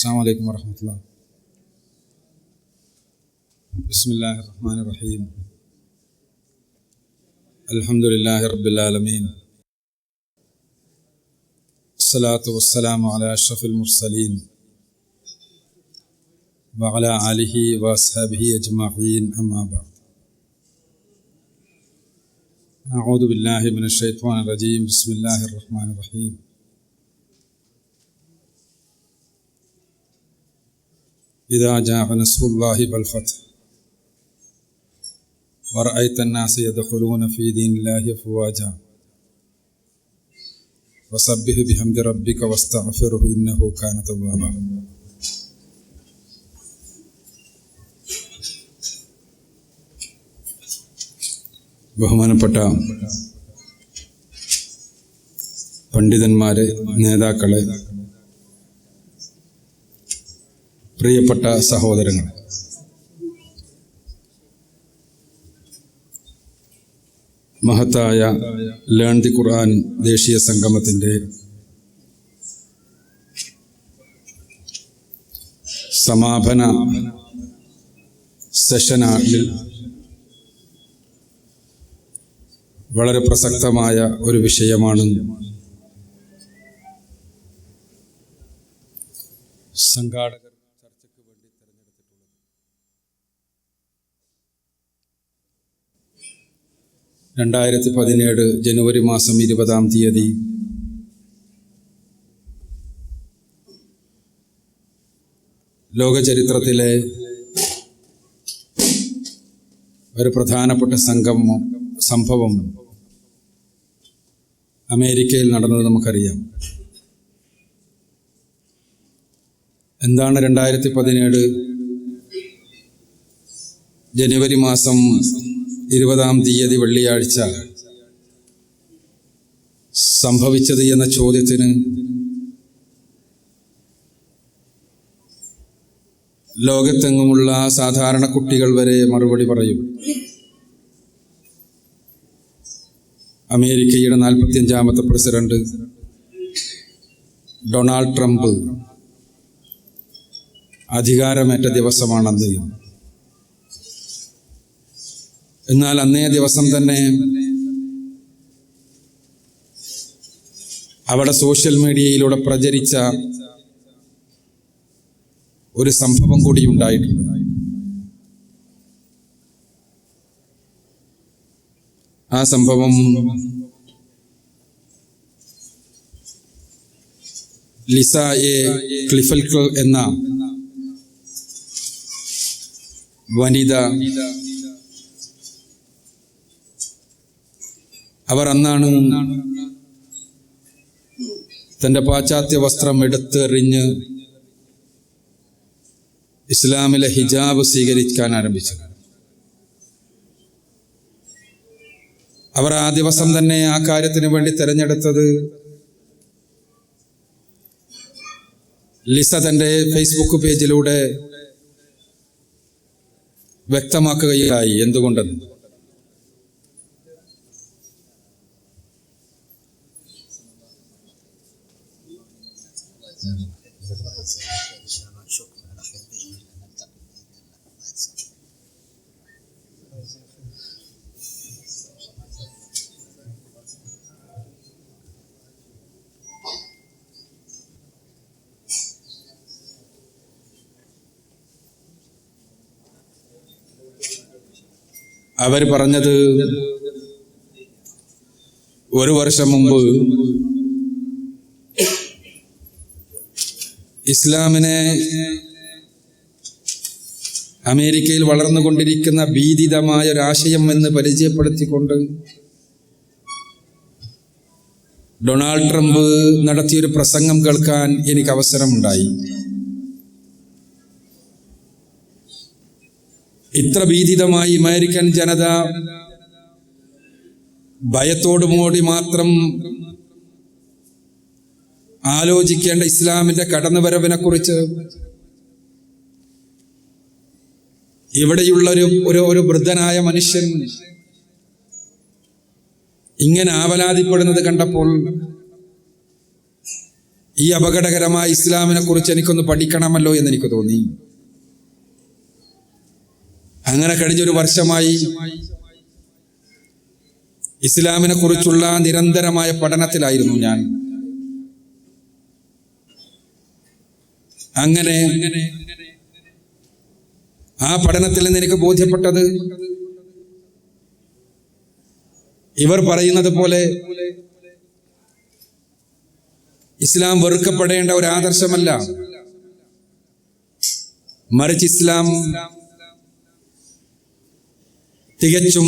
السلام عليكم ورحمة الله. بسم الله الرحمن الرحيم. الحمد لله رب العالمين. الصلاة والسلام على أشرف المرسلين وعلى آله وأصحابه أجمعين، أما بعد. أعوذ بالله من الشيطان الرجيم. بسم الله الرحمن الرحيم. إذا جاء نصر الله والفتح ورأيت الناس يدخلون في دين الله أفواجا فسبح بحمد ربك واستغفره إنه كان توابا. ബഹുമാനപ്പെട്ട പണ്ഡിതന്മാരെ, നേതാക്കളെ, പ്രിയപ്പെട്ട സഹോദരങ്ങളെ, മഹത്തായ ലേൺ ദി ഖുർആൻ ദേശീയ സംഗമത്തിൻ്റെ സമാപന സെഷനിൽ വളരെ പ്രസക്തമായ ഒരു വിഷയമാണ് സംഘാടകർ ചർച്ചയ്ക്ക് വേണ്ടി തിരഞ്ഞെടുത്തിട്ടുള്ളത്. ജനുവരി 20 ലോക ചരിത്രത്തിലെ ഒരു പ്രധാനപ്പെട്ട സംഭവം അമേരിക്കയിൽ നടന്നത് നമുക്കറിയാം. എന്താണ് 2017 ജനുവരി 20 വെള്ളിയാഴ്ച സംഭവിച്ചത് എന്ന ചോദ്യത്തിന് ലോകത്തെങ്ങുമുള്ള സാധാരണ കുട്ടികൾ വരെ മറുപടി പറയും. അമേരിക്കയുടെ 45ാമത്തെ പ്രസിഡന്റ് ഡൊണാൾഡ് ട്രംപ് അധികാരമേറ്റ ദിവസമാണെന്ന്. എന്നാൽ അന്നേ ദിവസം തന്നെ അവിടെ സോഷ്യൽ മീഡിയയിലൂടെ പ്രചരിച്ച ഒരു സംഭവം കൂടി ഉണ്ടായിട്ടുണ്ട്. ആ സംഭവം ലിസ എ ക്ലിഫൽക്കർ എന്ന വനിത, അവർ അന്നാണ് തൻ്റെ പാശ്ചാത്യ വസ്ത്രം എടുത്തെറിഞ്ഞ് ഇസ്ലാമിലെ ഹിജാബ് സ്വീകരിക്കാൻ ആരംഭിച്ചത്. അവർ ആ ദിവസം തന്നെ ആ കാര്യത്തിന് വേണ്ടി തിരഞ്ഞെടുത്തത് ലിസ തൻ്റെ ഫേസ്ബുക്ക് പേജിലൂടെ വ്യക്തമാക്കുകയായി. എന്തുകൊണ്ടെന്ന് അവർ പറഞ്ഞത്, ഒരു വർഷം മുമ്പ് ഇസ്ലാമിനെ അമേരിക്കയിൽ വളർന്നുകൊണ്ടിരിക്കുന്ന ഭീതിതമായ ഒരാശയം എന്ന് പരിചയപ്പെടുത്തിക്കൊണ്ട് ഡൊണാൾഡ് ട്രംപ് നടത്തിയൊരു പ്രസംഗം കേൾക്കാൻ എനിക്ക് അവസരമുണ്ടായി. ഇത്ര ഭീതിതമായി അമേരിക്കൻ ജനത ഭയത്തോടുമൂടി മാത്രം ആലോചിക്കേണ്ട ഇസ്ലാമിന്റെ കടന്നുവരവിനെ കുറിച്ച് ഇവിടെയുള്ള ഒരു വൃദ്ധനായ മനുഷ്യൻ ഇങ്ങനെ ആവലാതിപ്പെടുന്നത് കണ്ടപ്പോൾ ഈ അപകടകരമായ ഇസ്ലാമിനെ കുറിച്ച് എനിക്കൊന്ന് പഠിക്കണമല്ലോ എന്ന് എനിക്ക് തോന്നി. അങ്ങനെ കഴിഞ്ഞൊരു വർഷമായി ഇസ്ലാമിനെ കുറിച്ചുള്ള നിരന്തരമായ പഠനത്തിലായിരുന്നു ഞാൻ. അങ്ങനെ ആ പഠനത്തിൽ നിന്ന് എനിക്ക് ബോധ്യപ്പെട്ടത്, ഇവർ പറയുന്നത് പോലെ ഇസ്ലാം വെറുക്കപ്പെടേണ്ട ഒരു ആദർശമല്ല, മറിച്ച് ഇസ്ലാം തികച്ചും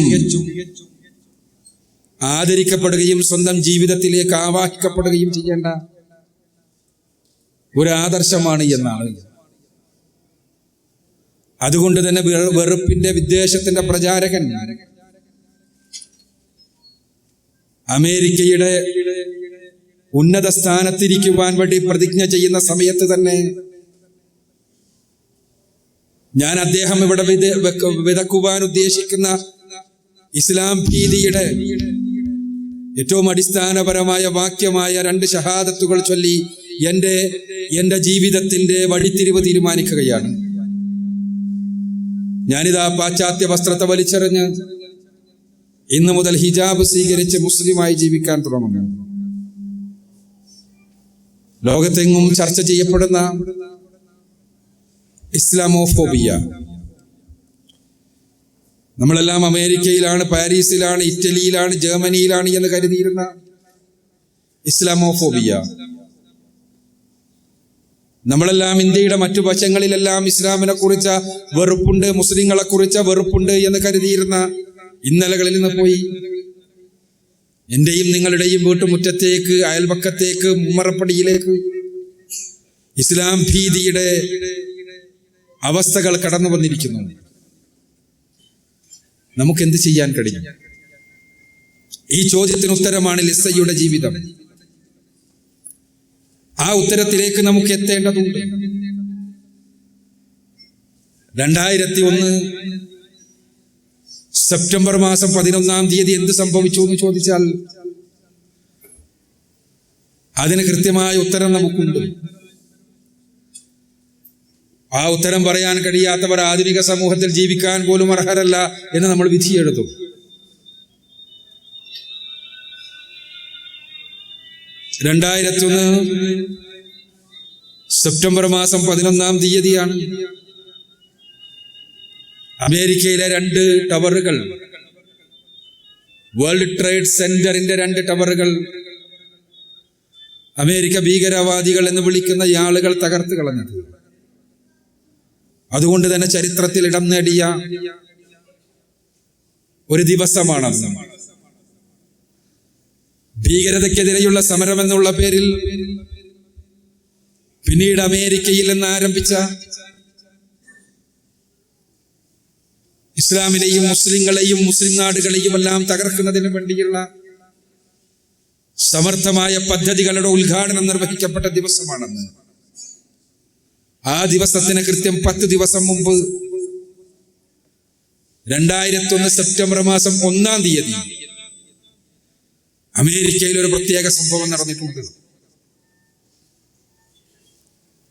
ആദരിക്കപ്പെടുകയും സ്വന്തം ജീവിതത്തിലേക്ക് ആവാഹിക്കപ്പെടുകയും ചെയ്യേണ്ട ഒരു ആദർശമാണ് എന്നാണ്. അതുകൊണ്ട് തന്നെ വെറുപ്പിന്റെ വിദ്വേഷത്തിന്റെ പ്രചാരകൻ അമേരിക്കയുടെ ഉന്നത സ്ഥാനത്തിരിക്കുവാൻ വേണ്ടി പ്രതിജ്ഞ ചെയ്യുന്ന സമയത്ത് തന്നെ ഞാൻ അദ്ദേഹം ഇവിടെ വിതക്കുവാൻ ഉദ്ദേശിക്കുന്ന ഇസ്ലാം ഭീതിയുടെ ഏറ്റവും അടിസ്ഥാനപരമായ വാക്യമായ 2 ഷഹാദത്തുകൾ ചൊല്ലി എന്റെ ജീവിതത്തിന്റെ വഴിത്തിരിവ് തീരുമാനിക്കുകയാണ്. ഞാനിതാ പാശ്ചാത്യ വസ്ത്രത്തെ വലിച്ചെറിഞ്ഞ് ഇന്ന് മുതൽ ഹിജാബ് സ്വീകരിച്ച് മുസ്ലിമായി ജീവിക്കാൻ തുടങ്ങുന്നു. ലോകത്തെങ്ങും ചർച്ച ചെയ്യപ്പെടുന്ന ഇസ്ലാമോഫോബിയ, നമ്മളെല്ലാം അമേരിക്കയിലാണ്, പാരീസിലാണ്, ഇറ്റലിയിലാണ്, ജർമ്മനിയിലാണ് എന്ന് കരുതിയിരുന്ന ഇസ്ലാമോഫോബിയ, നമ്മളെല്ലാം ഇന്ത്യയുടെ മറ്റു വശങ്ങളിലെല്ലാം ഇസ്ലാമിനെ കുറിച്ച വെറുപ്പുണ്ട്, മുസ്ലിങ്ങളെ കുറിച്ച വെറുപ്പുണ്ട് എന്ന് കരുതിയിരുന്ന ഇന്നലകളിൽ നിന്ന് പോയി എന്റെയും നിങ്ങളുടെയും വീട്ടുമുറ്റത്തേക്ക്, അയൽപക്കത്തേക്ക്, ഉമ്മറപ്പടിയിലേക്ക് ഇസ്ലാം ഭീതിയുടെ അവസ്ഥകൾ കടന്നു വന്നിരിക്കുന്നു. നമുക്കെന്ത് ചെയ്യാൻ കഴിയും? ഈ ചോദ്യത്തിന് ഉത്തരമാണ് ലിസയുടെ ജീവിതം. ആ ഉത്തരത്തിലേക്ക് നമുക്ക് എത്തേണ്ടതുണ്ട്. 2001 സെപ്റ്റംബർ മാസം 11-ാം തീയതി എന്ത് സംഭവിച്ചു എന്ന് ചോദിച്ചാൽ അതിന് കൃത്യമായ ഉത്തരം നമുക്കുണ്ട്. ആ ഉത്തരം പറയാൻ കഴിയാത്തവർ ആധുനിക സമൂഹത്തിൽ ജീവിക്കാൻ പോലും അർഹരല്ല എന്ന് നമ്മൾ വിധിയെഴുതും. സെപ്റ്റംബർ മാസം 11-ാം തീയതിയാണ് അമേരിക്കയിലെ 2 ടവറുകൾ, വേൾഡ് ട്രേഡ് സെന്ററിന്റെ 2 ടവറുകൾ അമേരിക്ക ഭീകരവാദികൾ എന്ന് വിളിക്കുന്ന ഈ ആളുകൾ തകർത്ത് കളഞ്ഞത്. അതുകൊണ്ട് തന്നെ ചരിത്രത്തിൽ ഇടം നേടിയ ഒരു ദിവസമാണ്. ഭീകരതയ്ക്കെതിരെയുള്ള സമരം എന്നുള്ള പേരിൽ പിന്നീട് അമേരിക്കയിൽ നിന്ന് ആരംഭിച്ച ഇസ്ലാമിനെയും മുസ്ലിങ്ങളെയും മുസ്ലിം നാടുകളെയും എല്ലാം തകർക്കുന്നതിന് വേണ്ടിയുള്ള സമർത്ഥമായ പദ്ധതികളുടെ ഉദ്ഘാടനം നിർവഹിക്കപ്പെട്ട ദിവസമാണെന്ന്. ആ ദിവസത്തിന് കൃത്യം 10 ദിവസം മുമ്പ് 2001 സെപ്റ്റംബർ മാസം 1-ാം തീയതി അമേരിക്കയിൽ ഒരു പ്രത്യേക സംഭവം നടന്നിട്ടുണ്ട്.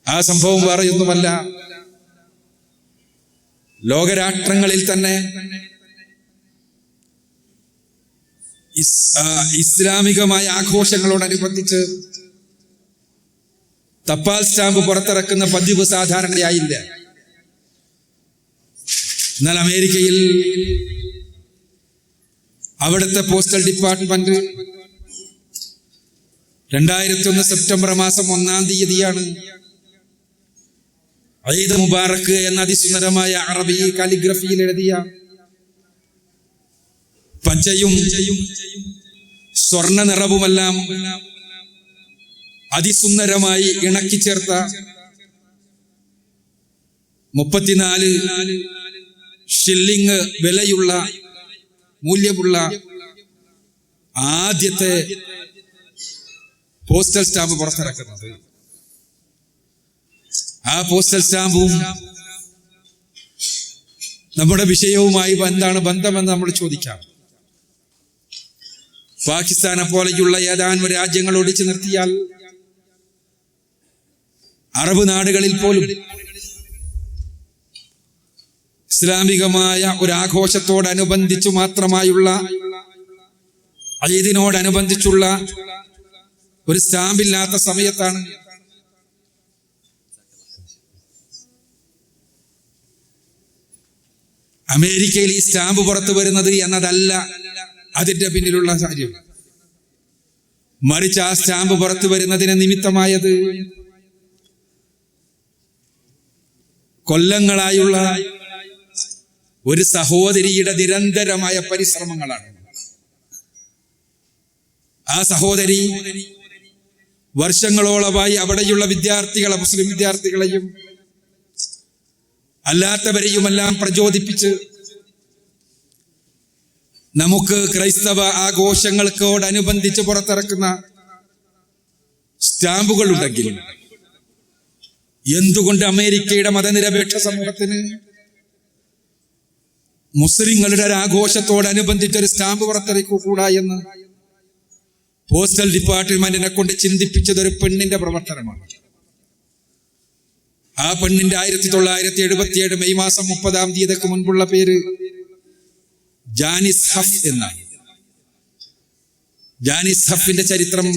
ആ സംഭവം വേറെയൊന്നുമല്ല, ലോകരാഷ്ട്രങ്ങളിൽ തന്നെ ഇസ്ലാമികമായ ആഘോഷങ്ങളോടനുബന്ധിച്ച് തപാൽ സ്റ്റാമ്പ് പുറത്തിറക്കുന്ന പതിവ് സാധാരണയായില്ല. എന്നാൽ അമേരിക്കയിൽ അവിടുത്തെ പോസ്റ്റൽ ഡിപ്പാർട്ട്മെന്റ് 2001 സെപ്റ്റംബർ മാസം 1-ാം തീയതിയാണ് ഈദ് മുബാറക്ക് എന്ന അതിസുന്ദരമായ അറബി കാലിഗ്രഫിയിൽ എഴുതിയ പച്ചയും സ്വർണ്ണ നിറവുമെല്ലാം അതിസുന്ദരമായി ഇണക്കി ചേർത്ത 34 ഷില്ലിങ് വിലയുള്ള മൂല്യമുള്ള ആദ്യത്തെ പോസ്റ്റൽ സ്റ്റാമ്പ് പുറത്തിറക്കുന്നത്. ആ പോസ്റ്റൽ സ്റ്റാമ്പും നമ്മുടെ വിഷയവുമായി എന്താണ് ബന്ധമെന്ന് നമ്മൾ ചോദിക്കാം. പാകിസ്ഥാനെ പോലെയുള്ള ഏതാനും രാജ്യങ്ങൾ ഒടിച്ചു നിർത്തിയാൽ അറബ് നാടുകളിൽ പോലും ഇസ്ലാമികമായ ഒരു ആഘോഷത്തോടനുബന്ധിച്ചു മാത്രമായുള്ള, ഈദിനോടനുബന്ധിച്ചുള്ള ഒരു സ്റ്റാമ്പില്ലാത്ത സമയത്താണ് അമേരിക്കയിൽ ഈ സ്റ്റാമ്പ് പുറത്തു വരുന്നത് എന്നതല്ല അതിന്റെ പിന്നിലുള്ള കാര്യം. മറിച്ച് ആ സ്റ്റാമ്പ് പുറത്തു വരുന്നതിന് നിമിത്തമായത് കൊല്ലങ്ങളായുള്ള ഒരു സഹോദരിയുടെ നിരന്തരമായ പരിശ്രമങ്ങളാണ്. ആ സഹോദരി വർഷങ്ങളോളമായി അവിടെയുള്ള വിദ്യാർത്ഥികളെ, മുസ്ലിം വിദ്യാർത്ഥികളെയും അല്ലാത്തവരെയുമെല്ലാം പ്രചോദിപ്പിച്ച് നമുക്ക് ക്രൈസ്തവ ആഘോഷങ്ങൾക്കോടനുബന്ധിച്ച് പുറത്തിറക്കുന്ന സ്റ്റാമ്പുകളുണ്ടെങ്കിൽ എന്തുകൊണ്ട് അമേരിക്കയുടെ മതനിരപേക്ഷ സമൂഹത്തിന് മുസ്ലിങ്ങളുടെ ഒരു ആഘോഷത്തോടനുബന്ധിച്ചൊരു സ്റ്റാമ്പ് പുറത്തിറക്കൂടാ എന്ന് പോസ്റ്റൽ ഡിപ്പാർട്ട്മെന്റിനെ കൊണ്ട് ചിന്തിപ്പിച്ചത് ഒരു പെണ്ണിന്റെ പ്രവർത്തനമാണ്. ആ പെണ്ണിന്റെ 1977 മെയ് മാസം 30-ാം തീയതിക്ക് മുൻപുള്ള പേര് ജാനിസ് ഹഫ് എന്നാണ്. ജാനിസ് ഹഫിന്റെ ചരിത്രം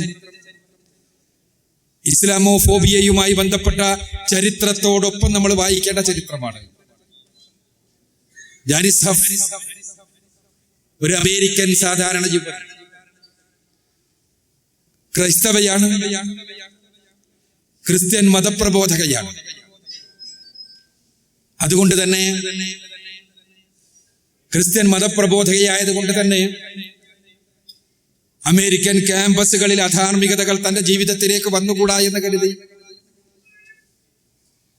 ഇസ്ലാമോഫോബിയയുമായി ബന്ധപ്പെട്ട ചരിത്രത്തോടൊപ്പം നമ്മൾ വായിക്കേണ്ട ചരിത്രമാണ്. ജാനിസ് ഹഫ് ഒരു അമേരിക്കൻ സാധാരണ ജീവൻ, ക്രൈസ്തവയാണ്, ക്രിസ്ത്യൻ മതപ്രബോധകയാണ്. അതുകൊണ്ട് തന്നെ ക്രിസ്ത്യൻ മതപ്രബോധകയായതുകൊണ്ട് തന്നെ അമേരിക്കൻ ക്യാമ്പസുകളിൽ അധാർമികതകൾ തന്റെ ജീവിതത്തിലേക്ക് വന്നുകൂടാ എന്ന് കരുതി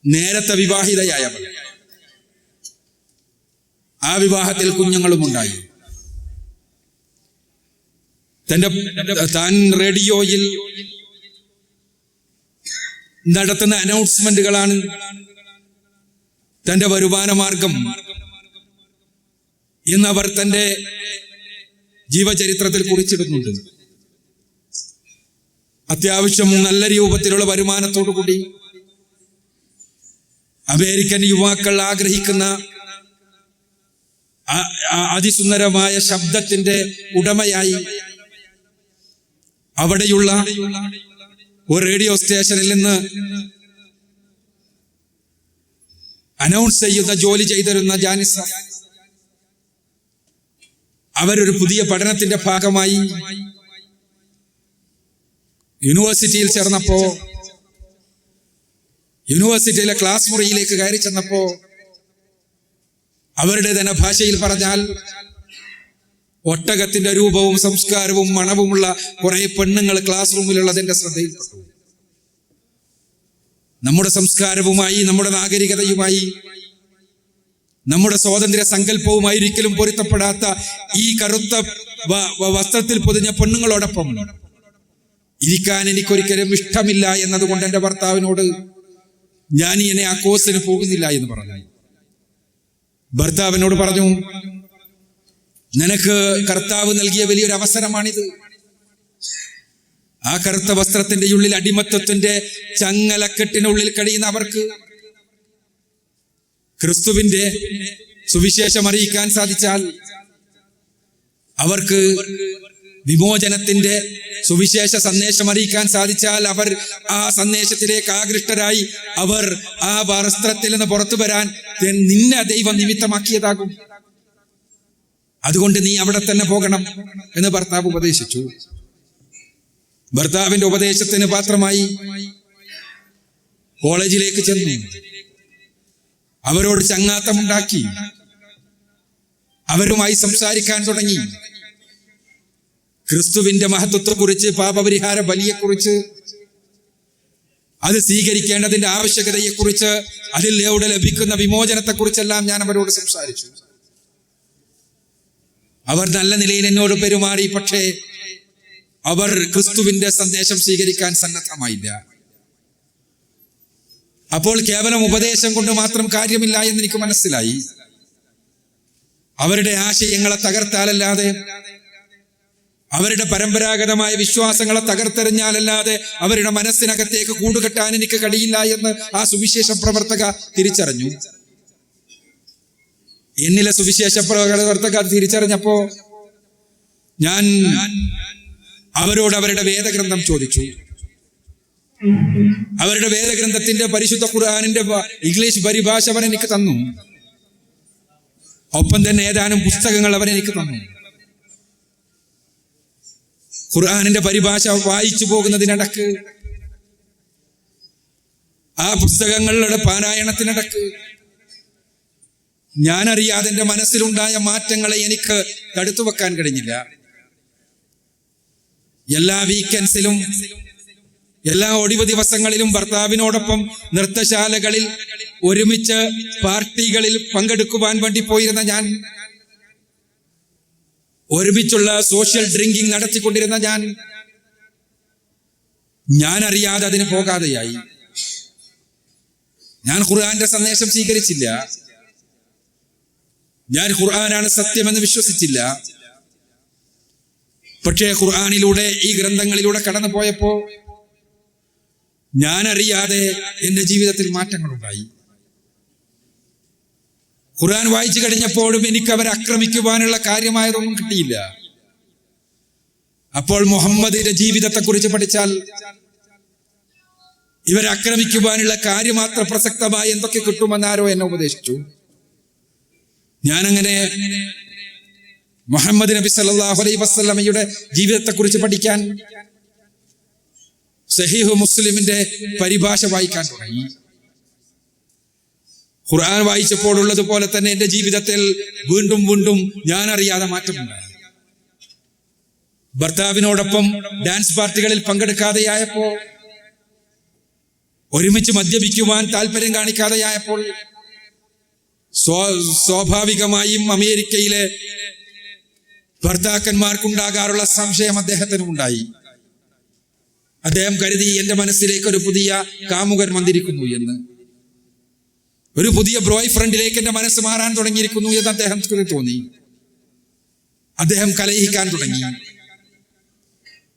നേരത്തെ വിവാഹിതയായവൾ. ആ വിവാഹത്തിൽ കുഞ്ഞുങ്ങളും ഉണ്ടായി. താൻ റേഡിയോയിൽ നടത്തുന്ന അനൗൺസ്മെന്റുകളാണ് തന്റെ വരുമാന മാർഗം എന്നവർ തന്റെ ജീവചരിത്രത്തിൽ കുറിച്ചിടുന്നുണ്ട്. അത്യാവശ്യം നല്ല രൂപത്തിലുള്ള വരുമാനത്തോടു കൂടി അമേരിക്കൻ യുവാക്കൾ ആഗ്രഹിക്കുന്ന അതിസുന്ദരമായ ശബ്ദത്തിന്റെ ഉടമയായി അവിടെയുള്ള ഒരു റേഡിയോ സ്റ്റേഷനിൽ നിന്ന് അനൗൺസ് ചെയ്യുന്ന ജോലി ചെയ്തിരുന്ന ജാനിസ് അവരൊരു പുതിയ പഠനത്തിന്റെ ഭാഗമായി യൂണിവേഴ്സിറ്റിയിൽ ചേർന്നപ്പോ, യൂണിവേഴ്സിറ്റിയിലെ ക്ലാസ് മുറിയിലേക്ക് കയറി ചെന്നപ്പോ അവരുടെ തന്നെ ഭാഷയിൽ പറഞ്ഞാൽ ഒട്ടകത്തിന്റെ രൂപവും സംസ്കാരവും മണവുമുള്ള കുറെ പെണ്ണുങ്ങൾ ക്ലാസ് റൂമിലുള്ളതിന്റെ ശ്രദ്ധയിൽപ്പെട്ടു. നമ്മുടെ സംസ്കാരവുമായി, നമ്മുടെ നാഗരികതയുമായി, നമ്മുടെ സ്വാതന്ത്ര്യ സങ്കല്പവുമായി ഒരിക്കലും പൊരുത്തപ്പെടാത്ത ഈ കറുത്ത വസ്ത്രത്തിൽ പൊതിഞ്ഞ പെണ്ണുങ്ങളോടൊപ്പം ഇരിക്കാൻ എനിക്കൊരിക്കലും ഇഷ്ടമില്ല എന്നതുകൊണ്ട് എന്റെ ഭർത്താവിനോട് ഞാൻ ഇനി ആ കോഴ്സിന് പോകുന്നില്ല എന്ന് പറഞ്ഞു. ഭർത്താവിനോട് പറഞ്ഞു, നിനക്ക് കർത്താവ് നൽകിയ വലിയൊരു അവസരമാണിത്. ആ കറുത്ത വസ്ത്രത്തിന്റെ ഉള്ളിൽ അടിമത്തത്തിന്റെ ചങ്ങലക്കെട്ടിനുള്ളിൽ കഴിയുന്ന അവർക്ക് ക്രിസ്തുവിന്റെ സുവിശേഷം അറിയിക്കാൻ സാധിച്ചാൽ, അവർക്ക് വിമോചനത്തിന്റെ സുവിശേഷ സന്ദേശം അറിയിക്കാൻ സാധിച്ചാൽ, അവർ ആ സന്ദേശത്തിലേക്ക് ആകൃഷ്ടരായി അവർ ആ വസ്ത്രത്തിൽ നിന്ന് പുറത്തു വരാൻ നിന്നെ ദൈവം നിമിത്തമാക്കിയതാകും. അതുകൊണ്ട് നീ അവിടെ തന്നെ പോകണം എന്ന് ഭർത്താവ് ഉപദേശിച്ചു. ഭർത്താവിന്റെ ഉപദേശത്തിന് പാത്രമായി കോളേജിലേക്ക് ചെന്നു. അവരോട് ചങ്ങാത്തമുണ്ടാക്കി അവരുമായി സംസാരിക്കാൻ തുടങ്ങി. ക്രിസ്തുവിന്റെ മഹത്വത്തെക്കുറിച്ച്, പാപപരിഹാര ബലിയെക്കുറിച്ച്, അത് സ്വീകരിക്കേണ്ടതിന്റെ ആവശ്യകതയെക്കുറിച്ച്, അതിലൂടെ ലഭിക്കുന്ന വിമോചനത്തെക്കുറിച്ചെല്ലാം ഞാൻ അവരോട് സംസാരിച്ചു. അവർ നല്ല നിലയിൽ എന്നോട് പെരുമാറി. പക്ഷേ അവർ ക്രിസ്തുവിന്റെ സന്ദേശം സ്വീകരിക്കാൻ സന്നദ്ധമായില്ല. അപ്പോൾ കേവലം ഉപദേശം കൊണ്ട് മാത്രം കാര്യമില്ല എന്ന് എനിക്ക് മനസ്സിലായി. അവരുടെ ആശയങ്ങളെ തകർത്താലല്ലാതെ അവരുടെ പരമ്പരാഗതമായ വിശ്വാസങ്ങളെ തകർത്തെറിഞ്ഞാലല്ലാതെ അവരുടെ മനസ്സിനകത്തേക്ക് കൂടുകെട്ടാൻ എനിക്ക് കഴിയില്ല എന്ന് ആ സുവിശേഷ പ്രവർത്തക തിരിച്ചറിഞ്ഞു. എന്നിലെ സുവിശേഷ പ്രവർത്തക തിരിച്ചറിഞ്ഞപ്പോ ഞാൻ അവരോട് അവരുടെ വേദഗ്രന്ഥം ചോദിച്ചു. അവരുടെ വേദഗ്രന്ഥത്തിന്റെ പരിശുദ്ധ ഖുർആനിന്റെ ഇംഗ്ലീഷ് പരിഭാഷ അവൻ എനിക്ക് തന്നു. ഒപ്പം തന്നെ ഏതാനും പുസ്തകങ്ങൾ അവൻ എനിക്ക് തന്നു. ഖുർആനിന്റെ പരിഭാഷ വായിച്ചു പോകുന്നതിനിടക്ക്, ആ പുസ്തകങ്ങളുടെ പാരായണത്തിനിടക്ക് ഞാനറിയാതെ എൻ്റെ മനസ്സിലുണ്ടായ മാറ്റങ്ങളെ എനിക്ക് തടുത്തു വെക്കാൻ കഴിഞ്ഞില്ല. എല്ലാ വീക്കെൻഡ്സിലും, എല്ലാ ഒഴിവ് ദിവസങ്ങളിലും ഭർത്താവിനോടൊപ്പം നൃത്തശാലകളിൽ ഒരുമിച്ച് പാർട്ടികളിൽ പങ്കെടുക്കുവാൻ വേണ്ടി പോയിരുന്ന ഒരുമിച്ചുള്ള സോഷ്യൽ ഡ്രിങ്കിങ് നടത്തിക്കൊണ്ടിരുന്ന ഞാനറിയാതെ അതിന് പോകാതെയായി. ഞാൻ ഖുർആന്റെ സന്ദേശം സ്വീകരിച്ചില്ല. ഞാൻ ഖുർആനാണ് സത്യമെന്ന് വിശ്വസിച്ചില്ല. പക്ഷേ ഖുർആനിലൂടെ, ഈ ഗ്രന്ഥങ്ങളിലൂടെ കടന്നു പോയപ്പോ ഞാനറിയാതെ എൻ്റെ ജീവിതത്തിൽ മാറ്റങ്ങളുണ്ടായി. ഖുർആൻ വായിച്ചു കഴിഞ്ഞപ്പോഴും എനിക്ക് അവരെ ആക്രമിക്കുവാനുള്ള കാര്യമായതൊന്നും കിട്ടിയില്ല. അപ്പോൾ മുഹമ്മദിന്റെ ജീവിതത്തെക്കുറിച്ച് പഠിച്ചാൽ ഇവരെ ആക്രമിക്കുവാനുള്ള കാര്യമാത്ര പ്രസക്തമായി എന്തൊക്കെ കിട്ടുമെന്നാരോ എന്നെ ഉപദേശിച്ചു. ഞാനങ്ങനെ മുഹമ്മദ് നബി സല്ലല്ലാഹു അലൈഹി വസല്ലമയുടെ ജീവിതത്തെക്കുറിച്ച് പഠിക്കാൻ സഹീഹ് മുസ്ലിമിന്റെ പരിഭാഷ വായിക്കാൻ തുടങ്ങി. ഖുർആൻ വായിച്ചപ്പോഴുള്ളതുപോലെ തന്നെ എൻ്റെ ജീവിതത്തിൽ വീണ്ടും വീണ്ടും ഞാൻ അറിയാതെ മാറ്റമുണ്ടായി. ഭർത്താവിനോടൊപ്പം ഡാൻസ് പാർട്ടികളിൽ പങ്കെടുക്കാതെയായപ്പോ, ഒരുമിച്ച് മദ്യപിക്കുവാൻ താല്പര്യം കാണിക്കാതെയായപ്പോൾ, സ്വാഭാവികമായും അമേരിക്കയിലെ ഭർത്താക്കന്മാർക്കുണ്ടാകാറുള്ള സംശയം അദ്ദേഹത്തിനും ഉണ്ടായി. അദ്ദേഹം കരുതി എൻ്റെ മനസ്സിലേക്ക് ഒരു പുതിയ കാമുകൻ വന്നിരിക്കുന്നു എന്ന്, ഒരു പുതിയ ബോയ് ഫ്രണ്ടിലേക്ക് എൻ്റെ മനസ്സ് മാറാൻ തുടങ്ങിയിരിക്കുന്നു എന്ന് അദ്ദേഹത്തിന് തോന്നി. അദ്ദേഹം കലഹിക്കാൻ തുടങ്ങി.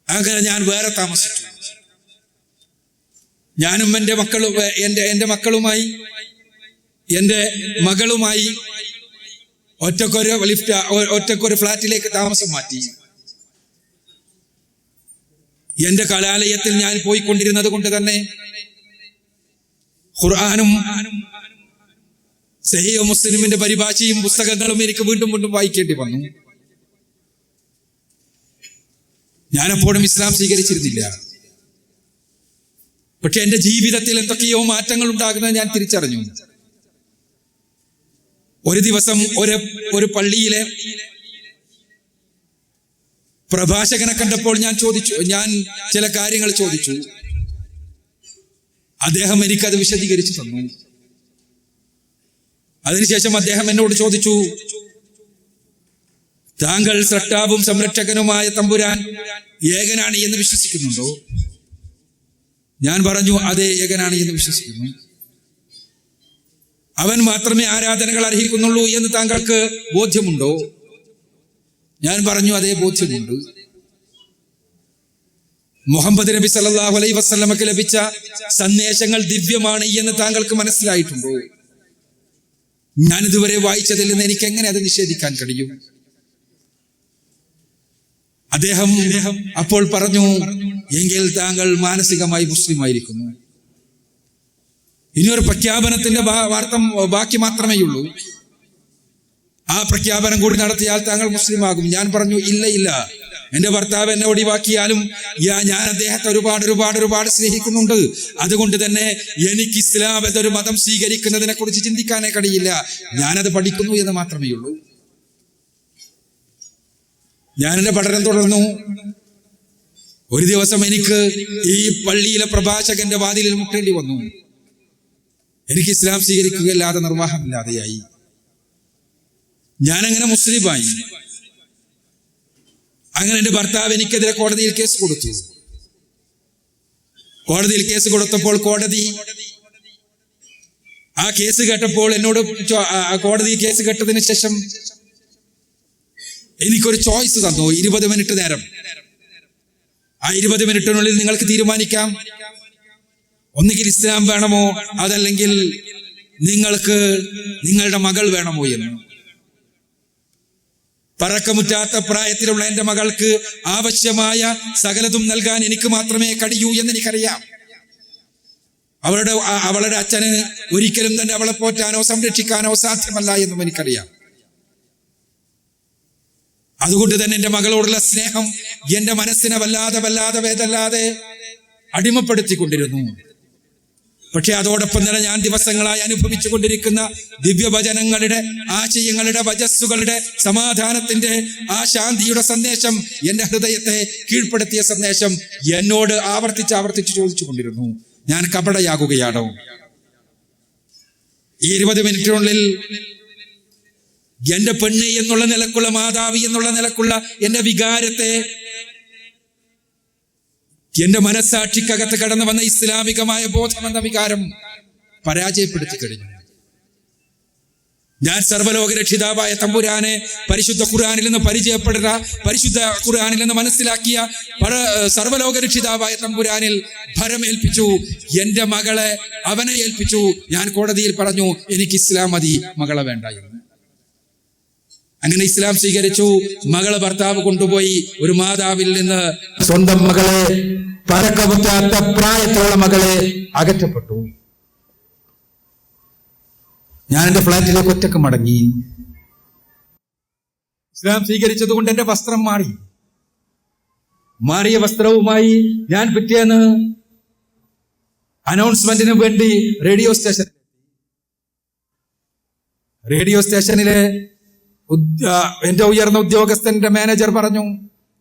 അങ്ങനെ ഞാൻ വേറെ താമസിച്ചു. ഞാനും എൻ്റെ മക്കളുമായി, എൻ്റെ മകളുമായി ഒറ്റക്കൊരു ഫ്ലാറ്റിലേക്ക് താമസം മാറ്റി. എൻ്റെ കലാലയത്തിൽ ഞാൻ പോയിക്കൊണ്ടിരുന്നത് കൊണ്ട് തന്നെ ഖുർആനും സഹീഹ് മുസ്ലിമിന്റെ പരിഭാഷയും പുസ്തകങ്ങളും എനിക്ക് വീണ്ടും വീണ്ടും വായിക്കേണ്ടി വന്നു. ഞാനപ്പോഴും ഇസ്ലാം സ്വീകരിച്ചിരുന്നില്ല. പക്ഷെ എൻ്റെ ജീവിതത്തിൽ എന്തൊക്കെയോ മാറ്റങ്ങൾ ഉണ്ടാകുന്നത് ഞാൻ തിരിച്ചറിഞ്ഞു. ഒരു ദിവസം ഒരു പള്ളിയിലെ പ്രഭാഷകനെ കണ്ടപ്പോൾ ഞാൻ ചില കാര്യങ്ങൾ ചോദിച്ചു. അദ്ദേഹം എനിക്കത് വിശദീകരിച്ചു തന്നു. അതിനുശേഷം അദ്ദേഹം എന്നോട് ചോദിച്ചു, താങ്കൾ സ്രഷ്ടാവും സംരക്ഷകനുമായ തമ്പുരാൻ ഏകനാണ് എന്ന് വിശ്വസിക്കുന്നുണ്ടോ? ഞാൻ പറഞ്ഞു, അതെ, ഏകനാണ് എന്ന് വിശ്വസിക്കുന്നു. അവൻ മാത്രമേ ആരാധനകൾ അർഹിക്കുന്നുള്ളൂ എന്ന് താങ്കൾക്ക് ബോധ്യമുണ്ടോ? ഞാൻ പറഞ്ഞു, അതേ, ബോധ്യമുണ്ട്. മുഹമ്മദ് നബി സല്ലല്ലാഹു അലൈഹി വസല്ലമക്ക് ലഭിച്ച സന്ദേശങ്ങൾ ദിവ്യമാണ് എന്ന് താങ്കൾക്ക് മനസ്സിലായിട്ടുണ്ടോ? ഞാനിതുവരെ വായിച്ചതിൽ നിന്ന് എനിക്ക് എങ്ങനെ അത് നിഷേധിക്കാൻ കഴിയും? അദ്ദേഹം അപ്പോൾ പറഞ്ഞു, എങ്കിൽ താങ്കൾ മാനസികമായി മുസ്ലിം ആയിരിക്കുന്നു. ഇനിയൊരു പ്രഖ്യാപനത്തിന്റെ ബാക്കി മാത്രമേ ഉള്ളൂ. ആ പ്രഖ്യാപനം കൂടി നടത്തിയാൽ താങ്കൾ മുസ്ലിം ആകും. ഞാൻ പറഞ്ഞു, ഇല്ല, എന്റെ ഭർത്താവ് എന്നെ ഒഴിവാക്കിയാലും ഞാൻ അദ്ദേഹത്തെ ഒരുപാട് സ്നേഹിക്കുന്നുണ്ട്. അതുകൊണ്ട് തന്നെ എനിക്ക് ഇസ്ലാം എന്നൊരു മതം സ്വീകരിക്കുന്നതിനെ കുറിച്ച് ചിന്തിക്കാനേ കഴിയില്ല. ഞാനത് പഠിക്കുന്നു എന്ന് മാത്രമേ ഉള്ളൂ. ഞാൻ എന്റെ പഠനം തുടർന്നു. ഒരു ദിവസം എനിക്ക് ഈ പള്ളിയിലെ പ്രഭാഷകന്റെ വാതിലിൽ മുട്ടേണ്ടി വന്നു. എനിക്ക് ഇസ്ലാം സ്വീകരിക്കുകയല്ലാതെ നിർവാഹമില്ലാതെയായി. ഞാനങ്ങനെ മുസ്ലിമായി. അങ്ങനെ എൻ്റെ ഭർത്താവ് എനിക്കെതിരെ കോടതിയിൽ കേസ് കൊടുത്തു. കോടതിയിൽ കേസ് കൊടുത്തപ്പോൾ കോടതി ആ കേസ് കേട്ടപ്പോൾ എന്നോട് കോടതി കേസ് കേട്ടതിന് ശേഷം എനിക്കൊരു ചോയ്സ് തന്നു, 20 മിനിറ്റ് നേരം. ആ 20 മിനിറ്റിനുള്ളിൽ നിങ്ങൾക്ക് തീരുമാനിക്കാം, ഒന്നുകിൽ ഇസ്ലാം വേണമോ അതല്ലെങ്കിൽ നിങ്ങൾക്ക് നിങ്ങളുടെ മകൾ വേണമോ എന്ന്. പറക്കമുറ്റാത്ത പ്രായത്തിലുള്ള എൻ്റെ മകൾക്ക് ആവശ്യമായ സകലതും നൽകാൻ എനിക്ക് മാത്രമേ കഴിയൂ എന്നെനിക്കറിയാം. അവളുടെ അച്ഛന് ഒരിക്കലും തന്നെ അവളെ പോറ്റാനോ സംരക്ഷിക്കാനോ സാധ്യമല്ല എന്നും എനിക്കറിയാം. അതുകൊണ്ട് തന്നെ എൻ്റെ മകളോടുള്ള സ്നേഹം എൻ്റെ മനസ്സിനെ വല്ലാതെ അടിമപ്പെടുത്തിക്കൊണ്ടിരുന്നു. പക്ഷെ അതോടൊപ്പം തന്നെ ഞാൻ ദിവസങ്ങളായി അനുഭവിച്ചു കൊണ്ടിരിക്കുന്ന ദിവ്യവചനങ്ങളുടെ, ആശയങ്ങളുടെ, വചസ്സുകളുടെ, സമാധാനത്തിന്റെ, ആ ശാന്തിയുടെ സന്ദേശം, എൻ്റെ ഹൃദയത്തെ കീഴ്പ്പെടുത്തിയ സന്ദേശം എന്നോട് ആവർത്തിച്ച് ചോദിച്ചു കൊണ്ടിരുന്നു, ഞാൻ കപടയാകുകയാണോ? ഈ 20 മിനിറ്റിനുള്ളിൽ എന്റെ പെണ്ണ് എന്നുള്ള നിലക്കുള്ള, മാതാവ് എന്നുള്ള നിലക്കുള്ള എന്റെ വികാരത്തെ, എന്റെ മനസ്സാക്ഷിക്കകത്ത് കടന്നു വന്ന ഇസ്ലാമികമായ ബോധം എന്ന വികാരം പരാജയപ്പെടുത്തി കഴിഞ്ഞു. ഞാൻ സർവ്വലോക രക്ഷിതാവായ തമ്പുരാനെ പരിശുദ്ധ ഖുർആനിൽ നിന്ന് പരിചയപ്പെടുക, പരിശുദ്ധ ഖുർആനിൽ നിന്ന് മനസ്സിലാക്കിയ സർവ്വലോക രക്ഷിതാവായ തമ്പുരാനിൽ ഭരമേൽപ്പിച്ചു. എന്റെ മകളെ അവനെ ഏൽപ്പിച്ചു. ഞാൻ കോടതിയിൽ പറഞ്ഞു, എനിക്ക് ഇസ്ലാം മതി, മകളെ വേണ്ട എന്ന്. അങ്ങനെ ഇസ്ലാം സ്വീകരിച്ചു. മകളെ ഭർത്താവ് കൊണ്ടുപോയി. ഒരു മാതാവിൽ നിന്ന് സ്വന്തം മകളെ, പറക്കമുറ്റാത്ത പ്രായത്തിലുള്ള മകളെ അകറ്റപ്പെട്ടു. ഞാൻ എൻ്റെ ഫ്ലാറ്റിലേക്ക് ഒറ്റക്ക് മടങ്ങി. ഇസ്ലാം സ്വീകരിച്ചത് കൊണ്ട് എൻ്റെ വസ്ത്രം മാറിയ വസ്ത്രവുമായി ഞാൻ പിറ്റേന്ന് അനൗൺസ്മെന്റിന് വേണ്ടി റേഡിയോ സ്റ്റേഷനിലെ എന്റെ ഉയർന്ന ഉദ്യോഗസ്ഥന്റെ മാനേജർ പറഞ്ഞു,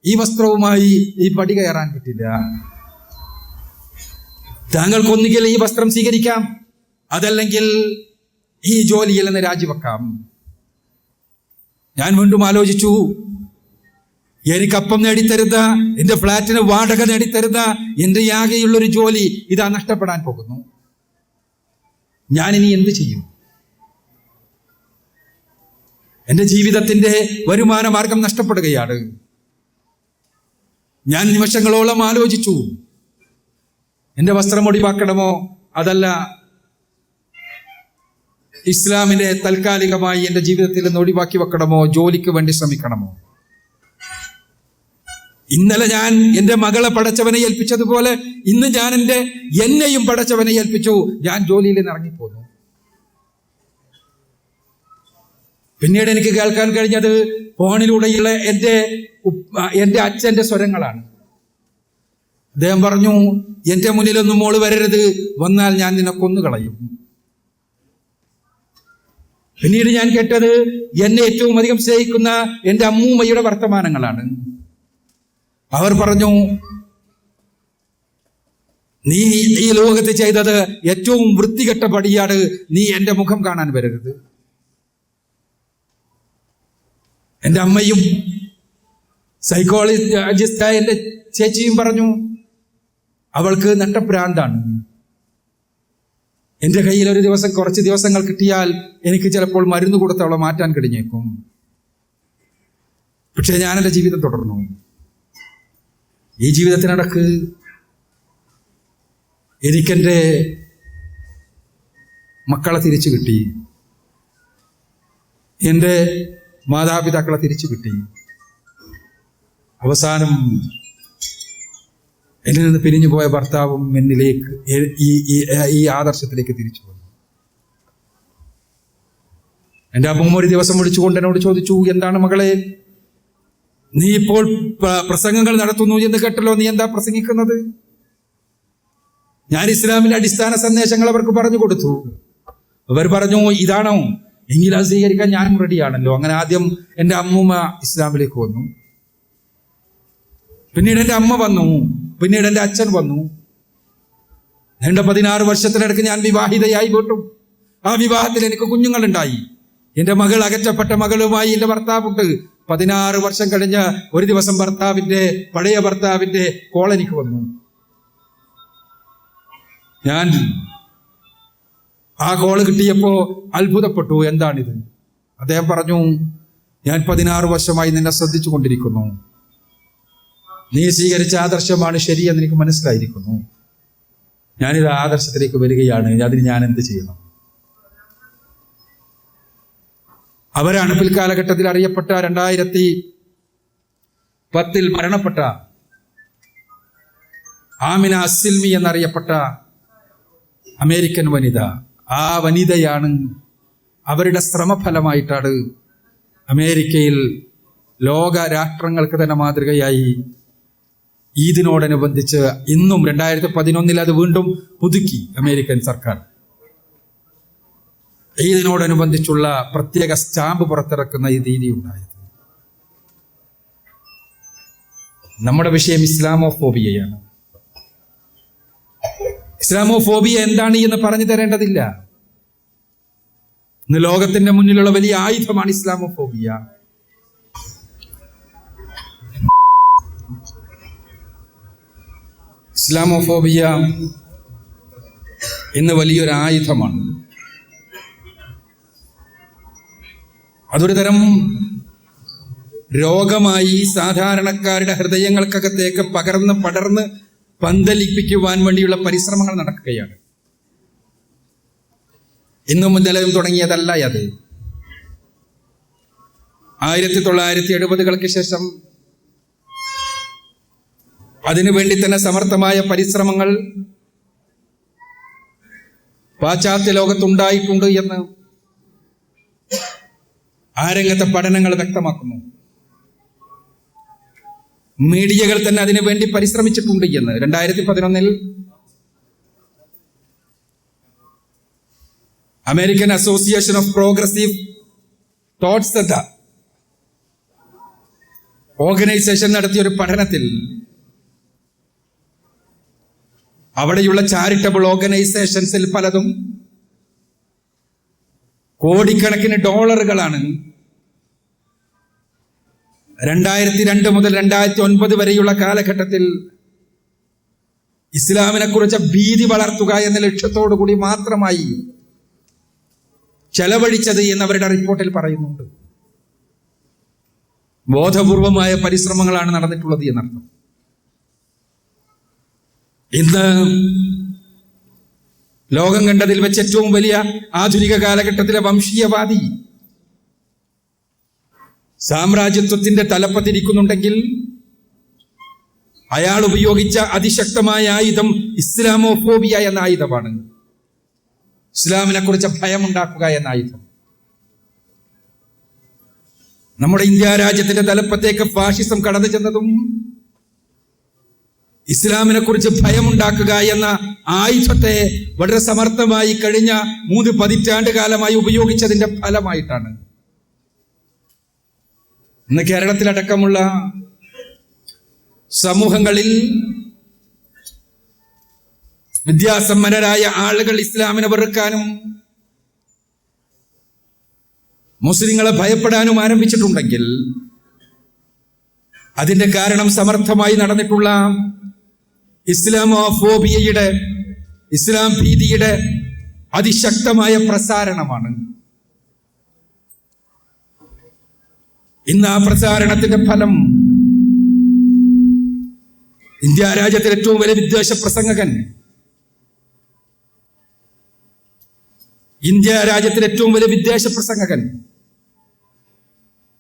ഈ വസ്ത്രവുമായി ഈ പടി കയറാൻ പറ്റില്ല, താങ്കൾക്ക് ഒന്നുകിൽ ഈ വസ്ത്രം സ്വീകരിക്കാം, അതല്ലെങ്കിൽ ഈ ജോലിയിൽ നിന്ന് രാജിവെക്കാം. ഞാൻ വീണ്ടും ആലോചിച്ചു, എനിക്കപ്പം നേടിത്തരുന്ന, എന്റെ ഫ്ലാറ്റിന് വാടക നേടിത്തരുന്ന എന്റെ ആകെയുള്ളൊരു ജോലി ഇതാ നഷ്ടപ്പെടാൻ പോകുന്നു. ഞാനിനി എന്ത് ചെയ്യും? എന്റെ ജീവിതത്തിന്റെ വരുമാന മാർഗം നഷ്ടപ്പെടുകയാണ്. ഞാൻ നിമിഷങ്ങളോളം ആലോചിച്ചു, എന്റെ വസ്ത്രം ഒഴിവാക്കണമോ, അതല്ല ഇസ്ലാമിനെ താൽക്കാലികമായി എന്റെ ജീവിതത്തിൽ നിന്ന് ഒഴിവാക്കി വെക്കണമോ, ജോലിക്ക് വേണ്ടി ശ്രമിക്കണമോ? ഇന്നലെ ഞാൻ എന്റെ മകളെ പടച്ചവനെ ഏൽപ്പിച്ചതുപോലെ ഇന്ന് ഞാൻ എന്നെയും പടച്ചവനെ ഏൽപ്പിച്ചു. ഞാൻ ജോലിയിൽ നിന്ന് ഇറങ്ങിപ്പോന്നു. പിന്നീട് എനിക്ക് കേൾക്കാൻ കഴിഞ്ഞത് ഫോണിലൂടെയുള്ള എൻ്റെ അച്ഛൻ്റെ സ്വരങ്ങളാണ്. അദ്ദേഹം പറഞ്ഞു, എൻ്റെ മുന്നിലൊന്നും മോള് വരരുത്, വന്നാൽ ഞാൻ നിന്നെ കൊന്നുകളയും. പിന്നീട് ഞാൻ കേട്ടത് എന്നെ ഏറ്റവും അധികം സ്നേഹിക്കുന്ന എൻ്റെ അമ്മൂമ്മയുടെ വർത്തമാനങ്ങളാണ്. അവർ പറഞ്ഞു, നീ ഈ ലോകത്ത് ചെയ്തത് ഏറ്റവും വൃത്തികെട്ട പടിയാണ്, നീ എൻ്റെ മുഖം കാണാൻ വരരുത്. എൻ്റെ അമ്മയും സൈക്കോളജിസ്റ്റായ എൻ്റെ ചേച്ചിയും പറഞ്ഞു, അവൾക്ക് നട്ടപ്രാന്താണ്. എൻ്റെ കയ്യിൽ കുറച്ച് ദിവസങ്ങൾ കിട്ടിയാൽ എനിക്ക് ചിലപ്പോൾ മരുന്ന് കൊടുത്ത് അവളെ മാറ്റാൻ കഴിഞ്ഞേക്കും. പക്ഷേ ഞാൻ എൻ്റെ ജീവിതം തുടർന്നു. ഈ ജീവിതത്തിനിടക്ക് എനിക്കെൻ്റെ മക്കളെ തിരിച്ചു കിട്ടി, എൻ്റെ മാതാപിതാക്കളെ തിരിച്ചു കിട്ടി. അവസാനം എന്നിൽ നിന്ന് പിരിഞ്ഞു പോയ ഭർത്താവും എന്നിലേക്ക് ഈ ആദർശത്തിലേക്ക് തിരിച്ചു വന്നു. എൻ്റെ അമ്മ ഒരു ദിവസം വിളിച്ചുകൊണ്ട് എന്നോട് ചോദിച്ചു, എന്താണ് മകളെ, നീ ഇപ്പോൾ പ്രസംഗങ്ങൾ നടത്തുന്നു എന്ന് കേട്ടല്ലോ, നീ എന്താ പ്രസംഗിക്കുന്നത്? ഞാൻ ഇസ്ലാമിന്റെ അടിസ്ഥാന സന്ദേശങ്ങൾ അവർക്ക് പറഞ്ഞു കൊടുത്തു. അവർ പറഞ്ഞു, ഇതാണോ, എങ്കിൽ അത് സ്വീകരിക്കാൻ ഞാനും റെഡിയാണല്ലോ. അങ്ങനെ ആദ്യം എൻ്റെ അമ്മൂമ്മ ഇസ്ലാമിലേക്ക് വന്നു, പിന്നീട് എൻ്റെ അമ്മ വന്നു, പിന്നീട് എൻ്റെ അച്ഛൻ വന്നു. നീണ്ട 16 വർഷത്തിനിടയ്ക്ക് ഞാൻ വിവാഹിതയായി പോട്ടു. ആ വിവാഹത്തിൽ എനിക്ക് കുഞ്ഞുങ്ങളുണ്ടായി. എൻ്റെ മകൾ, അകറ്റപ്പെട്ട മകളുമായി എൻ്റെ ഭർത്താവുണ്ട്. 16 വർഷം കഴിഞ്ഞ് ഒരു ദിവസം പഴയ ഭർത്താവിന്റെ കോൾ എനിക്ക് വന്നു. ഞാൻ ആ കോള് കിട്ടിയപ്പോൾ അത്ഭുതപ്പെട്ടു. എന്താണിത്? അദ്ദേഹം പറഞ്ഞു, ഞാൻ 16 വർഷമായി നിന്നെ ശ്രദ്ധിച്ചു കൊണ്ടിരിക്കുന്നു. നീ സ്വീകരിച്ച ആദർശമാണ് ശരിയെന്ന് എനിക്ക് മനസ്സിലായിരിക്കുന്നു. ഞാനിത് ആദർശത്തിലേക്ക് വരികയാണ്. അതിന് ഞാൻ എന്ത് ചെയ്യണം? അവരാണ് പിൽക്കാലഘട്ടത്തിൽ അറിയപ്പെട്ട 2010 മരണപ്പെട്ട ആമിന അസിൽമി എന്നറിയപ്പെട്ട അമേരിക്കൻ വനിത. ആ വനിതയാണ്, അവരുടെ ശ്രമഫലമായിട്ടാണ് അമേരിക്കയിൽ ലോക രാഷ്ട്രങ്ങൾക്ക് തന്നെ മാതൃകയായി ഈദിനോടനുബന്ധിച്ച് ഇന്നും 2011 അത് വീണ്ടും പുതുക്കി അമേരിക്കൻ സർക്കാർ. ഈദിനോടനുബന്ധിച്ചുള്ള പ്രത്യേക സ്റ്റാമ്പ് പുറത്തിറക്കുന്ന ഈ രീതി ഉണ്ടായത്. നമ്മുടെ വിഷയം ഇസ്ലാമോഫോബിയയാണ്. ഇസ്ലാമോഫോബിയ എന്താണ് എന്ന് പറഞ്ഞു തരേണ്ടതില്ല. ഇന്ന് ലോകത്തിന്റെ മുന്നിലുള്ള വലിയ ആയുധമാണ് ഇസ്ലാമോഫോബിയ. ഇസ്ലാമോഫോബിയ ഇന്ന് വലിയൊരു ആയുധമാണ്. അതൊരു തരം രോഗമായി സാധാരണക്കാരുടെ ഹൃദയങ്ങൾക്കകത്തേക്ക് പടർന്ന് പന്തലിപ്പിക്കുവാൻ വേണ്ടിയുള്ള പരിശ്രമങ്ങൾ നടക്കുകയാണ്. ഇന്നും ഇന്നലെയും തുടങ്ങിയതല്ല അത്. 1970-കൾക്ക് ശേഷം അതിനുവേണ്ടി തന്നെ സമർത്ഥമായ പരിശ്രമങ്ങൾ പാശ്ചാത്യ ലോകത്തുണ്ടായിട്ടുണ്ട് എന്ന് ആ രംഗത്തെ പഠനങ്ങൾ വ്യക്തമാക്കുന്നു. മീഡിയകൾ തന്നെ അതിനു വേണ്ടി പരിശ്രമിച്ചിട്ടുണ്ട് എന്ന് 2011 American association of progressive thoughts എന്ന ഓർഗനൈസേഷൻ നടത്തിയ ഒരു പഠനത്തിൽ അവിടെയുള്ള ചാരിറ്റബിൾ ഓർഗനൈസേഷൻസിൽ പലതും കോടിക്കണക്കിന് ഡോളറുകളാണ് 2002 മുതൽ 2009 വരെയുള്ള കാലഘട്ടത്തിൽ ഇസ്ലാമിനെ കുറിച്ച് ഭീതി വളർത്തുക എന്ന ലക്ഷ്യത്തോടു കൂടി മാത്രമായി ചെലവഴിച്ചത് എന്നവരുടെ റിപ്പോർട്ടിൽ പറയുന്നുണ്ട്. ബോധപൂർവമായ പരിശ്രമങ്ങളാണ് നടന്നിട്ടുള്ളത് എന്നർത്ഥം. ഇന്ന് ലോകം കണ്ടതിൽ വെച്ച് ഏറ്റവും വലിയ ആധുനിക കാലഘട്ടത്തിലെ വംശീയവാദി സാമ്രാജ്യത്വത്തിന്റെ തലപ്പത്തിരിക്കുന്നുണ്ടെങ്കിൽ അയാൾ ഉപയോഗിച്ച അതിശക്തമായ ആയുധം ഇസ്ലാമോഫോബിയ എന്ന ആയുധമാണ്. ഇസ്ലാമിനെ കുറിച്ച് ഭയമുണ്ടാക്കുക എന്ന ആയുധം. നമ്മുടെ ഇന്ത്യ രാജ്യത്തിന്റെ തലപ്പത്തേക്ക് ഫാഷിസം കടന്നു ചെന്നതും ഇസ്ലാമിനെ കുറിച്ച് ഭയമുണ്ടാക്കുക എന്ന ആയുധത്തെ വളരെ സമർത്ഥമായി കഴിഞ്ഞ 3 പതിറ്റാണ്ട് കാലമായി ഉപയോഗിച്ചതിന്റെ ഫലമായിട്ടാണ്. ഇന്ന് കേരളത്തിലടക്കമുള്ള സമൂഹങ്ങളിൽ വിദ്യാസമ്പന്നരായ ആളുകൾ ഇസ്ലാമിനെ വെറുക്കാനും മുസ്ലിങ്ങളെ ഭയപ്പെടാനും ആരംഭിച്ചിട്ടുണ്ടെങ്കിൽ അതിന്റെ കാരണം സമർത്ഥമായി നടന്നിട്ടുള്ള ഇസ്ലാമോഫോബിയയുടെ, ഇസ്ലാം ഭീതിയുടെ അതിശക്തമായ പ്രസാരണമാണ്. ഇന്ന് ആ പ്രചാരണത്തിന്റെ ഫലം ഇന്ത്യ രാജ്യത്തിലെ ഏറ്റവും വലിയ വിദ്വേഷ പ്രസംഗകൻ, ഇന്ത്യ രാജ്യത്തിലെ ഏറ്റവും വലിയ വിദ്വേഷ പ്രസംഗകൻ,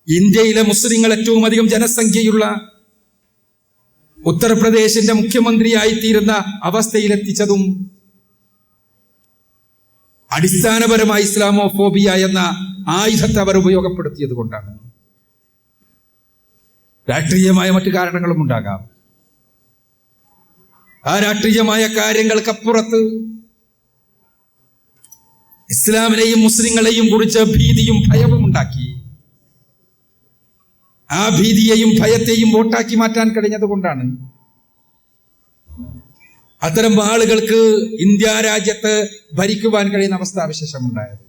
ഇന്ത്യയിലെ മുസ്ലിങ്ങൾ ഏറ്റവും അധികം ജനസംഖ്യയുള്ള ഉത്തർപ്രദേശിന്റെ മുഖ്യമന്ത്രിയായി തീരുന്ന അവസ്ഥയിലെത്തിച്ചതും അടിസ്ഥാനപരമായി ഇസ്ലാമോഫോബിയ എന്ന ആയുധത്തെ അവർ ഉപയോഗപ്പെടുത്തിയത് കൊണ്ടാണ്. രാഷ്ട്രീയമായ മറ്റു കാരണങ്ങളും ഉണ്ടാകാം. ആ രാഷ്ട്രീയമായ കാര്യങ്ങൾക്കപ്പുറത്ത് ഇസ്ലാമിനെയും മുസ്ലിങ്ങളെയും കുറിച്ച് ഭീതിയും ഭയവും ഉണ്ടാക്കി. ആ ഭീതിയെയും ഭയത്തെയും വോട്ടാക്കി മാറ്റാൻ കഴിഞ്ഞത് കൊണ്ടാണ് അത്തരം ആളുകൾക്ക് ഇന്ത്യ രാജ്യത്ത് ഭരിക്കുവാൻ കഴിയുന്ന അവസ്ഥാവിശേഷം ഉണ്ടായത്.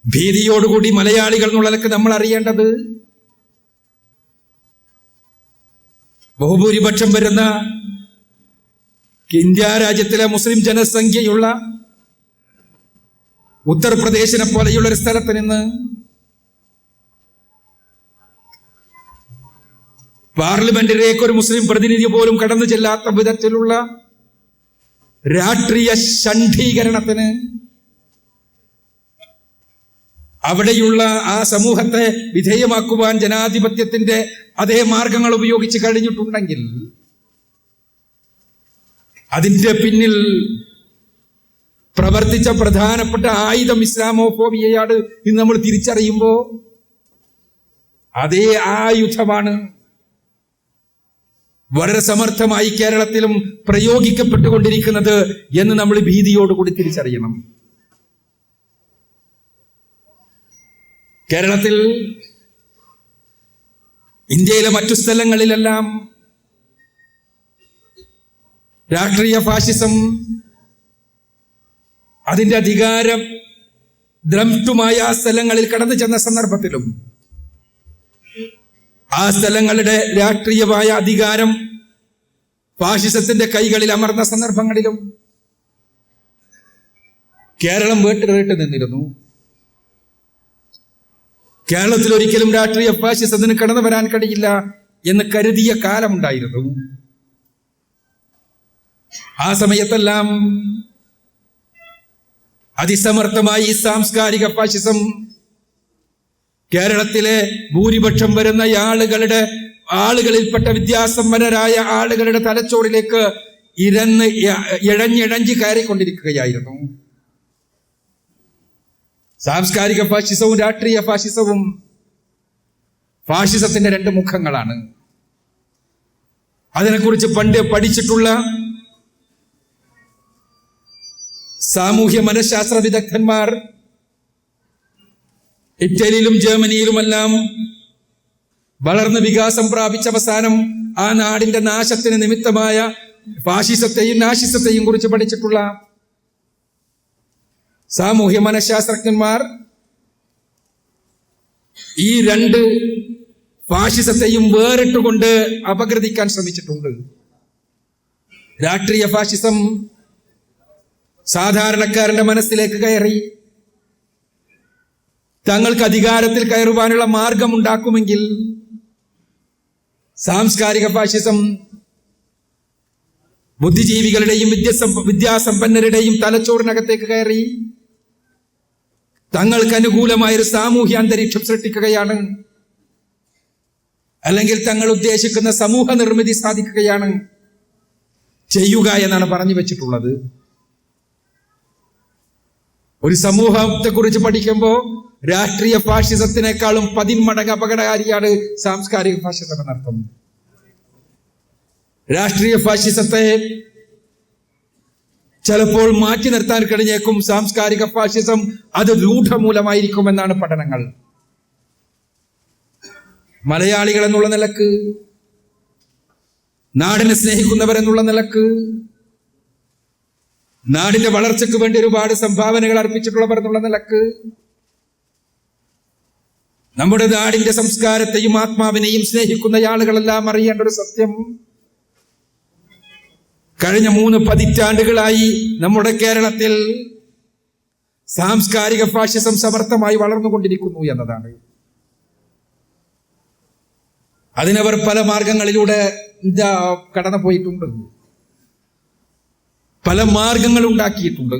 ഭീതിയോടുകൂടി മലയാളികൾ എന്നുള്ളതൊക്കെ നമ്മൾ അറിയേണ്ടത് ബഹുഭൂരിപക്ഷം വരുന്ന ഇന്ത്യ രാജ്യത്തിലെ മുസ്ലിം ജനസംഖ്യയുള്ള ഉത്തർപ്രദേശിനെ പോലെയുള്ള ഒരു സ്ഥലത്ത് നിന്ന് പാർലമെന്റിലേക്ക് ഒരു മുസ്ലിം പ്രതിനിധി പോലും കടന്നു ചെല്ലാത്ത വിധത്തിലുള്ള രാഷ്ട്രീയ ഷണ്ഡീകരണത്തിന് അവിടെയുള്ള ആ സമൂഹത്തെ വിധേയമാക്കുവാൻ ജനാധിപത്യത്തിന്റെ അതേ മാർഗങ്ങൾ ഉപയോഗിച്ച് കഴിഞ്ഞിട്ടുണ്ടെങ്കിൽ അതിന്റെ പിന്നിൽ പ്രവർത്തിച്ച പ്രധാനപ്പെട്ട ആയുധം ഇസ്ലാമോഫോബിയയാണ് ഇന്ന് നമ്മൾ തിരിച്ചറിയുമ്പോൾ അതേ ആയുധമാണ് വളരെ സമർത്ഥമായി കേരളത്തിലും പ്രയോഗിക്കപ്പെട്ടുകൊണ്ടിരിക്കുന്നത് എന്ന് നമ്മൾ ഭീതിയോടുകൂടി തിരിച്ചറിയണം. കേരളത്തിൽ, ഇന്ത്യയിലെ മറ്റു സ്ഥലങ്ങളിലെല്ലാം രാഷ്ട്രീയ ഫാഷിസം അതിന്റെ അധികാരം ദ്രംഷ്ടുമായ ആ സ്ഥലങ്ങളിൽ കടന്നു ചെന്ന സന്ദർഭത്തിലും ആ സ്ഥലങ്ങളുടെ രാഷ്ട്രീയമായ അധികാരം ഫാഷിസത്തിന്റെ കൈകളിൽ അമർന്ന സന്ദർഭങ്ങളിലും കേരളം വേറിട്ട് നിന്നിരുന്നു. കേരളത്തിൽ ഒരിക്കലും രാഷ്ട്രീയ ഫാഷിസത്തിന് കടന്നു വരാൻ കഴിയില്ല എന്ന് കരുതിയ കാലമുണ്ടായിരുന്നു. ആ സമയത്തെല്ലാം അതിസമർത്ഥമായി സാംസ്കാരിക ഫാഷിസം കേരളത്തിലെ ഭൂരിപക്ഷം വരുന്ന ആളുകളിൽപ്പെട്ട വിദ്യാസമ്പന്നരായ ആളുകളുടെ തലച്ചോറിലേക്ക് ഇഴഞ്ഞിഴഞ്ഞ് കയറിക്കൊണ്ടിരിക്കുകയായിരുന്നു. സാംസ്കാരിക ഫാഷിസവും രാഷ്ട്രീയ ഫാഷിസവും ഫാഷിസത്തിന്റെ രണ്ട് മുഖങ്ങളാണ്. അതിനെക്കുറിച്ച് പണ്ട് പഠിച്ചിട്ടുള്ള സാമൂഹ്യ മനഃശാസ്ത്ര വിദഗ്ധന്മാർ ഇറ്റലിയിലും ജർമ്മനിയിലുമെല്ലാം വളർന്ന് വികാസം പ്രാപിച്ച അവസാനം ആ നാടിന്റെ നാശത്തിന് നിമിത്തമായ ഫാഷിസത്തെയും നാഷിസത്തെയും കുറിച്ച് പഠിച്ചിട്ടുള്ള സാമൂഹ്യ മനഃശാസ്ത്രജ്ഞന്മാർ ഈ രണ്ട് ഫാഷിസത്തെയും വേറിട്ടുകൊണ്ട് അപഗ്രഥിക്കാൻ ശ്രമിച്ചിട്ടുണ്ട്. രാഷ്ട്രീയ ഫാഷിസം സാധാരണക്കാരന്റെ മനസ്സിലേക്ക് കയറി തങ്ങൾക്ക് അധികാരത്തിൽ കയറുവാനുള്ള മാർഗം ഉണ്ടാക്കുമെങ്കിൽ, സാംസ്കാരിക ഫാഷിസം ബുദ്ധിജീവികളുടെയും വിദ്യാസമ്പന്നരുടെയും തലച്ചോറിനകത്തേക്ക് കയറി തങ്ങൾക്ക് അനുകൂലമായൊരു സാമൂഹ്യ അന്തരീക്ഷം സൃഷ്ടിക്കുകയാണ്, അല്ലെങ്കിൽ തങ്ങൾ ഉദ്ദേശിക്കുന്ന സമൂഹ നിർമ്മിതി സാധിക്കുകയാണ് ചെയ്യുക എന്നാണ് പറഞ്ഞു വെച്ചിട്ടുള്ളത്. ഒരു സമൂഹത്തെ കുറിച്ച് പഠിക്കുമ്പോൾ രാഷ്ട്രീയ ഫാഷിസത്തിനേക്കാളും 10 മടങ്ങ് അപകടകാരിയാണ് സാംസ്കാരിക ഫാഷിസം എന്നർത്ഥം. രാഷ്ട്രീയ ഫാഷിസത്തെ ചിലപ്പോൾ മാറ്റി നിർത്താൻ കഴിഞ്ഞേക്കും, സാംസ്കാരിക ഫാഷിസം അത് രൂഢമൂലമായിരിക്കും എന്നാണ് പഠനങ്ങൾ. മലയാളികൾ എന്നുള്ള നിലക്ക്, നാടിനെ സ്നേഹിക്കുന്നവരെന്നുള്ള നിലക്ക്, നാടിന്റെ വളർച്ചയ്ക്ക് വേണ്ടി ഒരുപാട് സംഭാവനകൾ അർപ്പിച്ചിട്ടുള്ളവർ എന്നുള്ള നിലക്ക്, നമ്മുടെ നാടിന്റെ സംസ്കാരത്തെയും ആത്മാവിനെയും സ്നേഹിക്കുന്ന ആളുകളെല്ലാം അറിയേണ്ട ഒരു സത്യം, കഴിഞ്ഞ 3 പതിറ്റാണ്ടുകളായി നമ്മുടെ കേരളത്തിൽ സാംസ്കാരിക ഫാഷിസം സമർത്ഥമായി വളർന്നുകൊണ്ടിരിക്കുന്നു എന്നതാണ്. അതിനവർ പല മാർഗങ്ങളിലൂടെ കടന്നു പോയിട്ടുണ്ട്, പല മാർഗങ്ങൾ ഉണ്ടാക്കിയിട്ടുണ്ട്.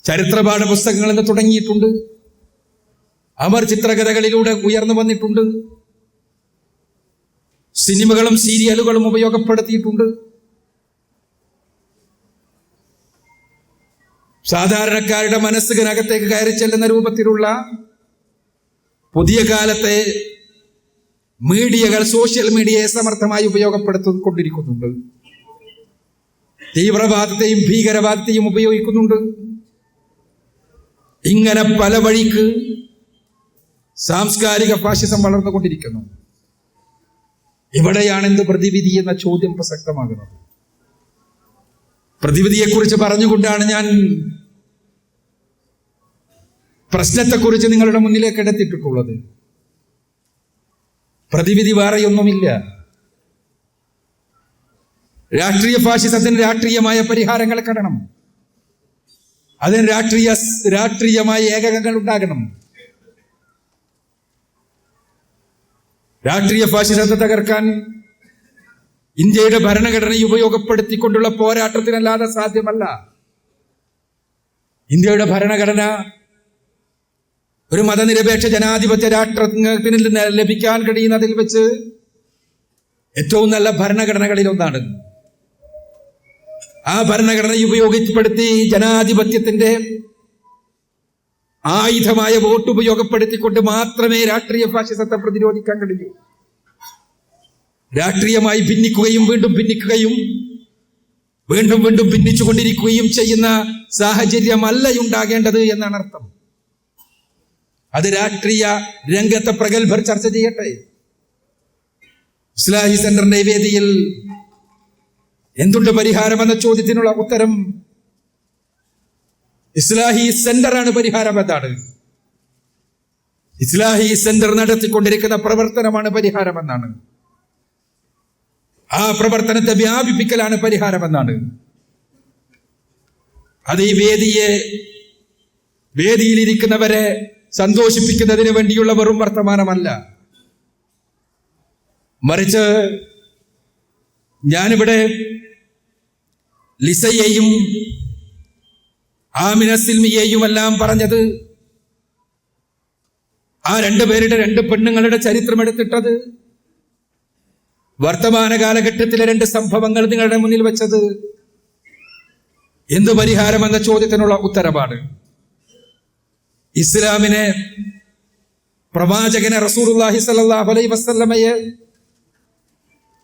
ചരിത്രപാഠ പുസ്തകങ്ങൾ എന്ന് തുടങ്ങിയിട്ടുണ്ട്, അവർ ചിത്രകഥകളിലൂടെ ഉയർന്നു വന്നിട്ടുണ്ട്, സിനിമകളും സീരിയലുകളും ഉപയോഗപ്പെടുത്തിയിട്ടുണ്ട്. സാധാരണക്കാരുടെ മനസ്സിനകത്തേക്ക് കയറി ചെല്ലുന്ന രൂപത്തിലുള്ള പുതിയ കാലത്തെ മീഡിയകൾ, സോഷ്യൽ മീഡിയയെ സമർത്ഥമായി ഉപയോഗപ്പെടുത്തിക്കൊണ്ടിരിക്കുന്നുണ്ട്. തീവ്രവാദത്തെയും ഭീകരവാദത്തെയും ഉപയോഗിക്കുന്നുണ്ട്. ഇങ്ങനെ പല വഴിക്ക് സാംസ്കാരിക ഫാഷിസം വളർന്നുകൊണ്ടിരിക്കുന്നു. ഇവിടെയാണ് എന്ത് പ്രതിവിധി എന്ന ചോദ്യം പ്രസക്തമാകുന്നത്. പ്രതിവിധിയെക്കുറിച്ച് പറഞ്ഞുകൊണ്ടാണ് ഞാൻ പ്രശ്നത്തെക്കുറിച്ച് നിങ്ങളുടെ മുന്നിലേക്ക് എടുത്തിട്ടുള്ളത്. പ്രതിവിധി വേറെയൊന്നുമില്ല. രാഷ്ട്രീയ ഫാഷിസത്തിന് രാഷ്ട്രീയമായ പരിഹാരങ്ങൾ കാണണം, അതിന് രാഷ്ട്രീയമായ ഏകകങ്ങൾ ഉണ്ടാകണം. രാഷ്ട്രീയ ഫാഷിസത്തെ തകർക്കാൻ ഇന്ത്യയുടെ ഭരണഘടനയെ ഉപയോഗപ്പെടുത്തിക്കൊണ്ടുള്ള പോരാട്ടത്തിനല്ലാതെ സാധ്യമല്ല. ഇന്ത്യയുടെ ഭരണഘടന ഒരു മതനിരപേക്ഷ ജനാധിപത്യ രാഷ്ട്രത്തിന് ലഭിക്കാൻ കഴിയുന്നതിൽ വെച്ച് ഏറ്റവും നല്ല ഭരണഘടനകളിൽ ഒന്നാണ്. ആ ഭരണഘടനയെ ഉപയോഗപ്പെടുത്തി ജനാധിപത്യത്തിന്റെ ആയുധമായ വോട്ട് ഉപയോഗപ്പെടുത്തിക്കൊണ്ട് മാത്രമേ രാഷ്ട്രീയ ഫാഷിസത്തെ പ്രതിരോധിക്കാൻ കഴിയൂ. രാഷ്ട്രീയമായി ഭിന്നിക്കുകയും വീണ്ടും ഭിന്നിക്കുകയും വീണ്ടും വീണ്ടും ഭിന്നിച്ചുകൊണ്ടിരിക്കുകയും ചെയ്യുന്ന സാഹചര്യമല്ല ഉണ്ടാകേണ്ടത് എന്നാണ് അർത്ഥം. അത് രാഷ്ട്രീയ രംഗത്തെ പ്രഗത്ഭർ ചർച്ച ചെയ്യട്ടെ. ഇസ്ലാഹി സെന്ററിന്റെ വേദിയിൽ എന്തുണ്ട് പരിഹാരം എന്ന ചോദ്യത്തിനുള്ള ഉത്തരം ഇസ്ലാഹി സെന്ററാണ് പരിഹാരം എന്നാണ്. ഇസ്ലാഹി സെന്റർ നടത്തിക്കൊണ്ടിരിക്കുന്ന പ്രവർത്തനമാണ് പരിഹാരമെന്നാണ്. ആ പ്രവർത്തനത്തെ വ്യാപിപ്പിക്കലാണ് പരിഹാരമെന്നാണ്. അത് ഈ വേദിയിലിരിക്കുന്നവരെ സന്തോഷിപ്പിക്കുന്നതിന് വേണ്ടിയുള്ള വെറും വർത്തമാനമല്ല. മറിച്ച് ഞാനിവിടെ ലിസയെയും ആമിന സിൽമിയെയും എല്ലാം പറഞ്ഞത് ആ രണ്ടുപേരുടെ രണ്ട് പെണ്ണുങ്ങളുടെ ചരിത്രം എടുത്തിട്ടത് വർത്തമാന കാലഘട്ടത്തിലെ രണ്ട് സംഭവങ്ങൾ നിങ്ങളുടെ മുന്നിൽ വെച്ചത് എന്ത് പരിഹാരം എന്ന ചോദ്യത്തിനുള്ള ഉത്തരമാണ്. ഇസ്ലാമിനെ, പ്രവാചകനെ റസൂലുള്ളാഹി സ്വല്ലല്ലാഹു അലൈഹി വസല്ലമയെ,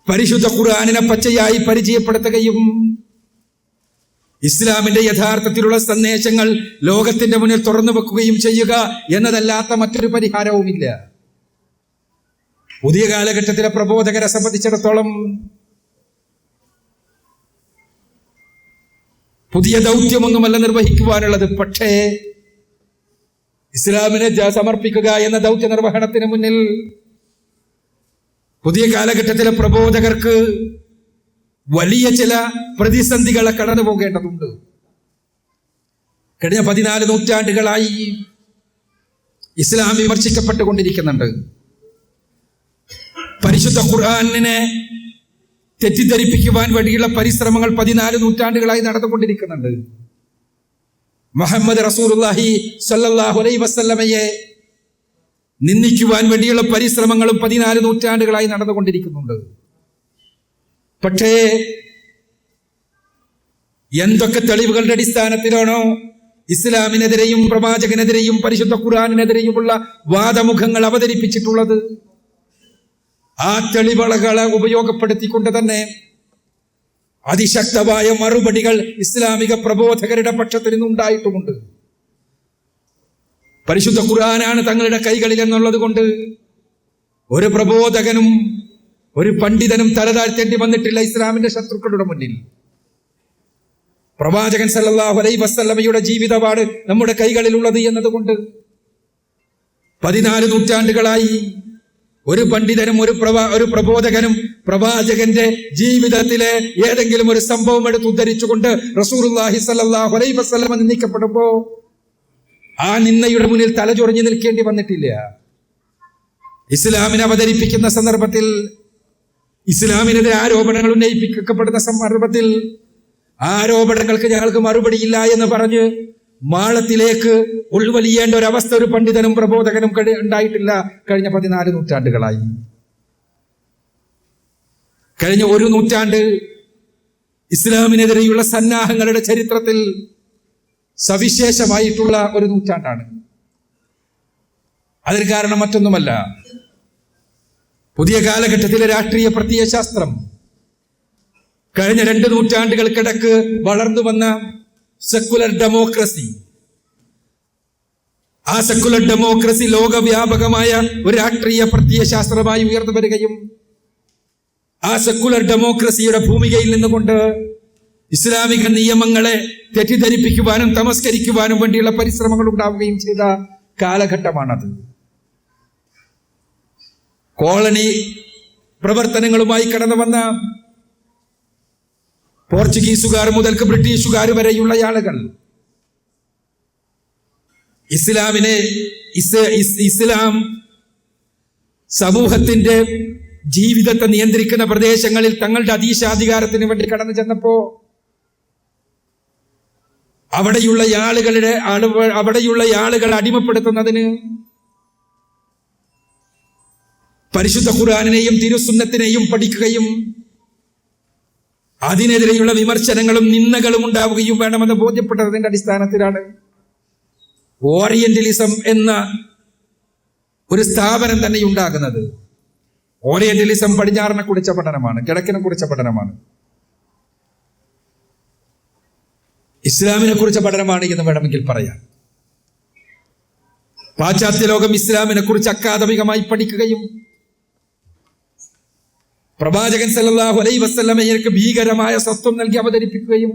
പരിശുദ്ധ ഖുർആനിനെ പച്ചയായി പരിചയപ്പെടുത്തുകയും ഇസ്ലാമിന്റെ യഥാർത്ഥത്തിലുള്ള സന്ദേശങ്ങൾ ലോകത്തിന്റെ മുന്നിൽ തുറന്നു വെക്കുകയും ചെയ്യുക എന്നതല്ലാത്ത മറ്റൊരു പരിഹാരവുമില്ല. പുതിയ കാലഘട്ടത്തിലെ പ്രബോധകരെ സംബന്ധിച്ചിടത്തോളം പുതിയ ദൗത്യമൊന്നുമല്ല നിർവഹിക്കുവാനുള്ളത്. പക്ഷേ ഇസ്ലാമിനെ സമർപ്പിക്കുക എന്ന ദൗത്യ നിർവഹണത്തിന് മുന്നിൽ പുതിയ കാലഘട്ടത്തിലെ പ്രബോധകർക്ക് വലിയ ചില പ്രതിസന്ധികളെ കടന്നു പോകേണ്ടതുണ്ട്. കഴിഞ്ഞ 14 നൂറ്റാണ്ടുകളായി ഇസ്ലാം വിമർശിക്കപ്പെട്ടുകൊണ്ടിരിക്കുന്നുണ്ട്. പരിശുദ്ധ ഖുർആനിനെ തെറ്റിദ്ധരിപ്പിക്കുവാൻ വേണ്ടിയുള്ള പരിശ്രമങ്ങൾ 14 നൂറ്റാണ്ടുകളായി നടന്നുകൊണ്ടിരിക്കുന്നുണ്ട്. മുഹമ്മദ് റസൂലുള്ളാഹി സ്വല്ലല്ലാഹു അലൈഹി വസല്ലമയെ നിന്ദിക്കുവാൻ വേണ്ടിയുള്ള പരിശ്രമങ്ങളും 14 നൂറ്റാണ്ടുകളായി നടന്നുകൊണ്ടിരിക്കുന്നുണ്ട്. പക്ഷേ എന്തൊക്കെ തെളിവുകളുടെ അടിസ്ഥാനത്തിലാണോ ഇസ്ലാമിനെതിരെയും പ്രവാചകനെതിരെയും പരിശുദ്ധ ഖുർആനിനെതിരെയുമുള്ള വാദമുഖങ്ങൾ അവതരിപ്പിച്ചിട്ടുള്ളത്, ആ തെളിവുകളെ ഉപയോഗപ്പെടുത്തിക്കൊണ്ട് തന്നെ അതിശക്തമായ മറുപടികൾ ഇസ്ലാമിക പ്രബോധകരുടെ പക്ഷത്തിൽ നിന്നുണ്ടായിട്ടുമുണ്ട്. പരിശുദ്ധ ഖുർആനാണ് തങ്ങളുടെ കൈകളിൽ എന്നുള്ളത് കൊണ്ട് ഒരു പ്രബോധകനും ഒരു പണ്ഡിതനും തലതാഴ്ത്തേണ്ടി വന്നിട്ടില്ല ഇസ്ലാമിന്റെ ശത്രുക്കളുടെ മുന്നിൽ. പ്രവാചകൻ സല്ലല്ലാഹു അലൈഹി വസല്ലമയുടെ ജീവിതമാണ് നമ്മുടെ കൈകളിലുള്ളത് എന്നതുകൊണ്ട് 14 നൂറ്റാണ്ടുകളായി ഒരു പണ്ഡിതനും ഒരു പ്രബോധകനും പ്രവാചകന്റെ ജീവിതത്തിലെ ഏതെങ്കിലും ഒരു സംഭവം എടുത്ത് ഉദ്ധരിച്ചുകൊണ്ട് റസൂലുള്ളാഹി സ്വല്ലല്ലാഹു അലൈഹി വസല്ലമ നിന്ദിക്കപ്പെടുമ്പോ ആ നിന്ദയുടെ മുന്നിൽ തലചൊറിഞ്ഞു നിൽക്കേണ്ടി വന്നിട്ടില്ല. ഇസ്ലാമിനെ അവതരിപ്പിക്കുന്ന സന്ദർഭത്തിൽ, ഇസ്ലാമിനെതിരെ ആരോപണങ്ങൾ ഉന്നയിപ്പിക്കപ്പെടുന്ന സന്ദർഭത്തിൽ ആരോപണങ്ങൾക്ക് ഞങ്ങൾക്ക് മറുപടിയില്ല എന്ന് പറഞ്ഞ് മാളത്തിലേക്ക് ഉൾവലിയേണ്ട ഒരവസ്ഥ ഒരു പണ്ഡിതനും പ്രബോധകനും ഉണ്ടായിട്ടില്ല കഴിഞ്ഞ 14 നൂറ്റാണ്ടുകളായി. കഴിഞ്ഞ 1 നൂറ്റാണ്ട് ഇസ്ലാമിനെതിരെയുള്ള സന്നാഹങ്ങളുടെ ചരിത്രത്തിൽ സവിശേഷമായിട്ടുള്ള ഒരു നൂറ്റാണ്ടാണ്. അതിന് കാരണം മറ്റൊന്നുമല്ല, പുതിയ കാലഘട്ടത്തിലെ രാഷ്ട്രീയ പ്രത്യയശാസ്ത്രം കഴിഞ്ഞ 2 നൂറ്റാണ്ടുകൾക്കിടക്ക് വളർന്നു വന്ന സെക്കുലർ ഡെമോക്രസി, ആ സെക്കുലർ ഡെമോക്രസി ലോകവ്യാപകമായ ഒരു രാഷ്ട്രീയ പ്രത്യയശാസ്ത്രമായി ഉയർന്നു വരികയും ആ സെക്കുലർ ഡെമോക്രസിയുടെ ഭൂമികയിൽ നിന്നുകൊണ്ട് ഇസ്ലാമിക നിയമങ്ങളെ തെറ്റിദ്ധരിപ്പിക്കുവാനും തമസ്കരിക്കുവാനും വേണ്ടിയുള്ള പരിശ്രമങ്ങൾ ഉണ്ടാവുകയും ചെയ്ത കാലഘട്ടമാണത്. കോളനി പ്രവർത്തനങ്ങളുമായി കടന്നു വന്ന പോർച്ചുഗീസുകാർ മുതൽക്ക് ബ്രിട്ടീഷുകാർ വരെയുള്ള ആളുകൾ ഇസ്ലാം സമൂഹത്തിന്റെ ജീവിതത്തെ നിയന്ത്രിക്കുന്ന പ്രദേശങ്ങളിൽ തങ്ങളുടെ അധീശാധികാരത്തിന് വേണ്ടി കടന്നു ചെന്നപ്പോ അവിടെയുള്ള ആളുകളെ അടിമപ്പെടുത്തുന്നതിന് പരിശുദ്ധ ഖുർആനിനെയും തിരുസുന്നത്തിനെയും പഠിക്കുകയും അതിനെതിരെയുള്ള വിമർശനങ്ങളും നിന്ദകളും ഉണ്ടാവുകയും വേണമെന്ന് ബോധ്യപ്പെട്ടതിന്റെ അടിസ്ഥാനത്തിലാണ് ഓറിയന്റലിസം എന്ന ഒരു സ്ഥാപനം തന്നെ ഉണ്ടാകുന്നത്. ഓറിയന്റലിസം പടിഞ്ഞാറിനെ കുറിച്ച പഠനമാണ്, കിഴക്കിനെ കുറിച്ച പഠനമാണ്, ഇസ്ലാമിനെ കുറിച്ച പഠനമാണ് എന്ന് വേണമെങ്കിൽ പറയാം. പാശ്ചാത്യ ലോകം ഇസ്ലാമിനെ കുറിച്ച് അക്കാദമികമായി പഠിക്കുകയും പ്രവാചകൻ സല്ലല്ലാഹു അലൈഹി വസല്ലമയ്ക്ക് ഭീകരമായ സത്വം നൽകി അവതരിപ്പിക്കുകയും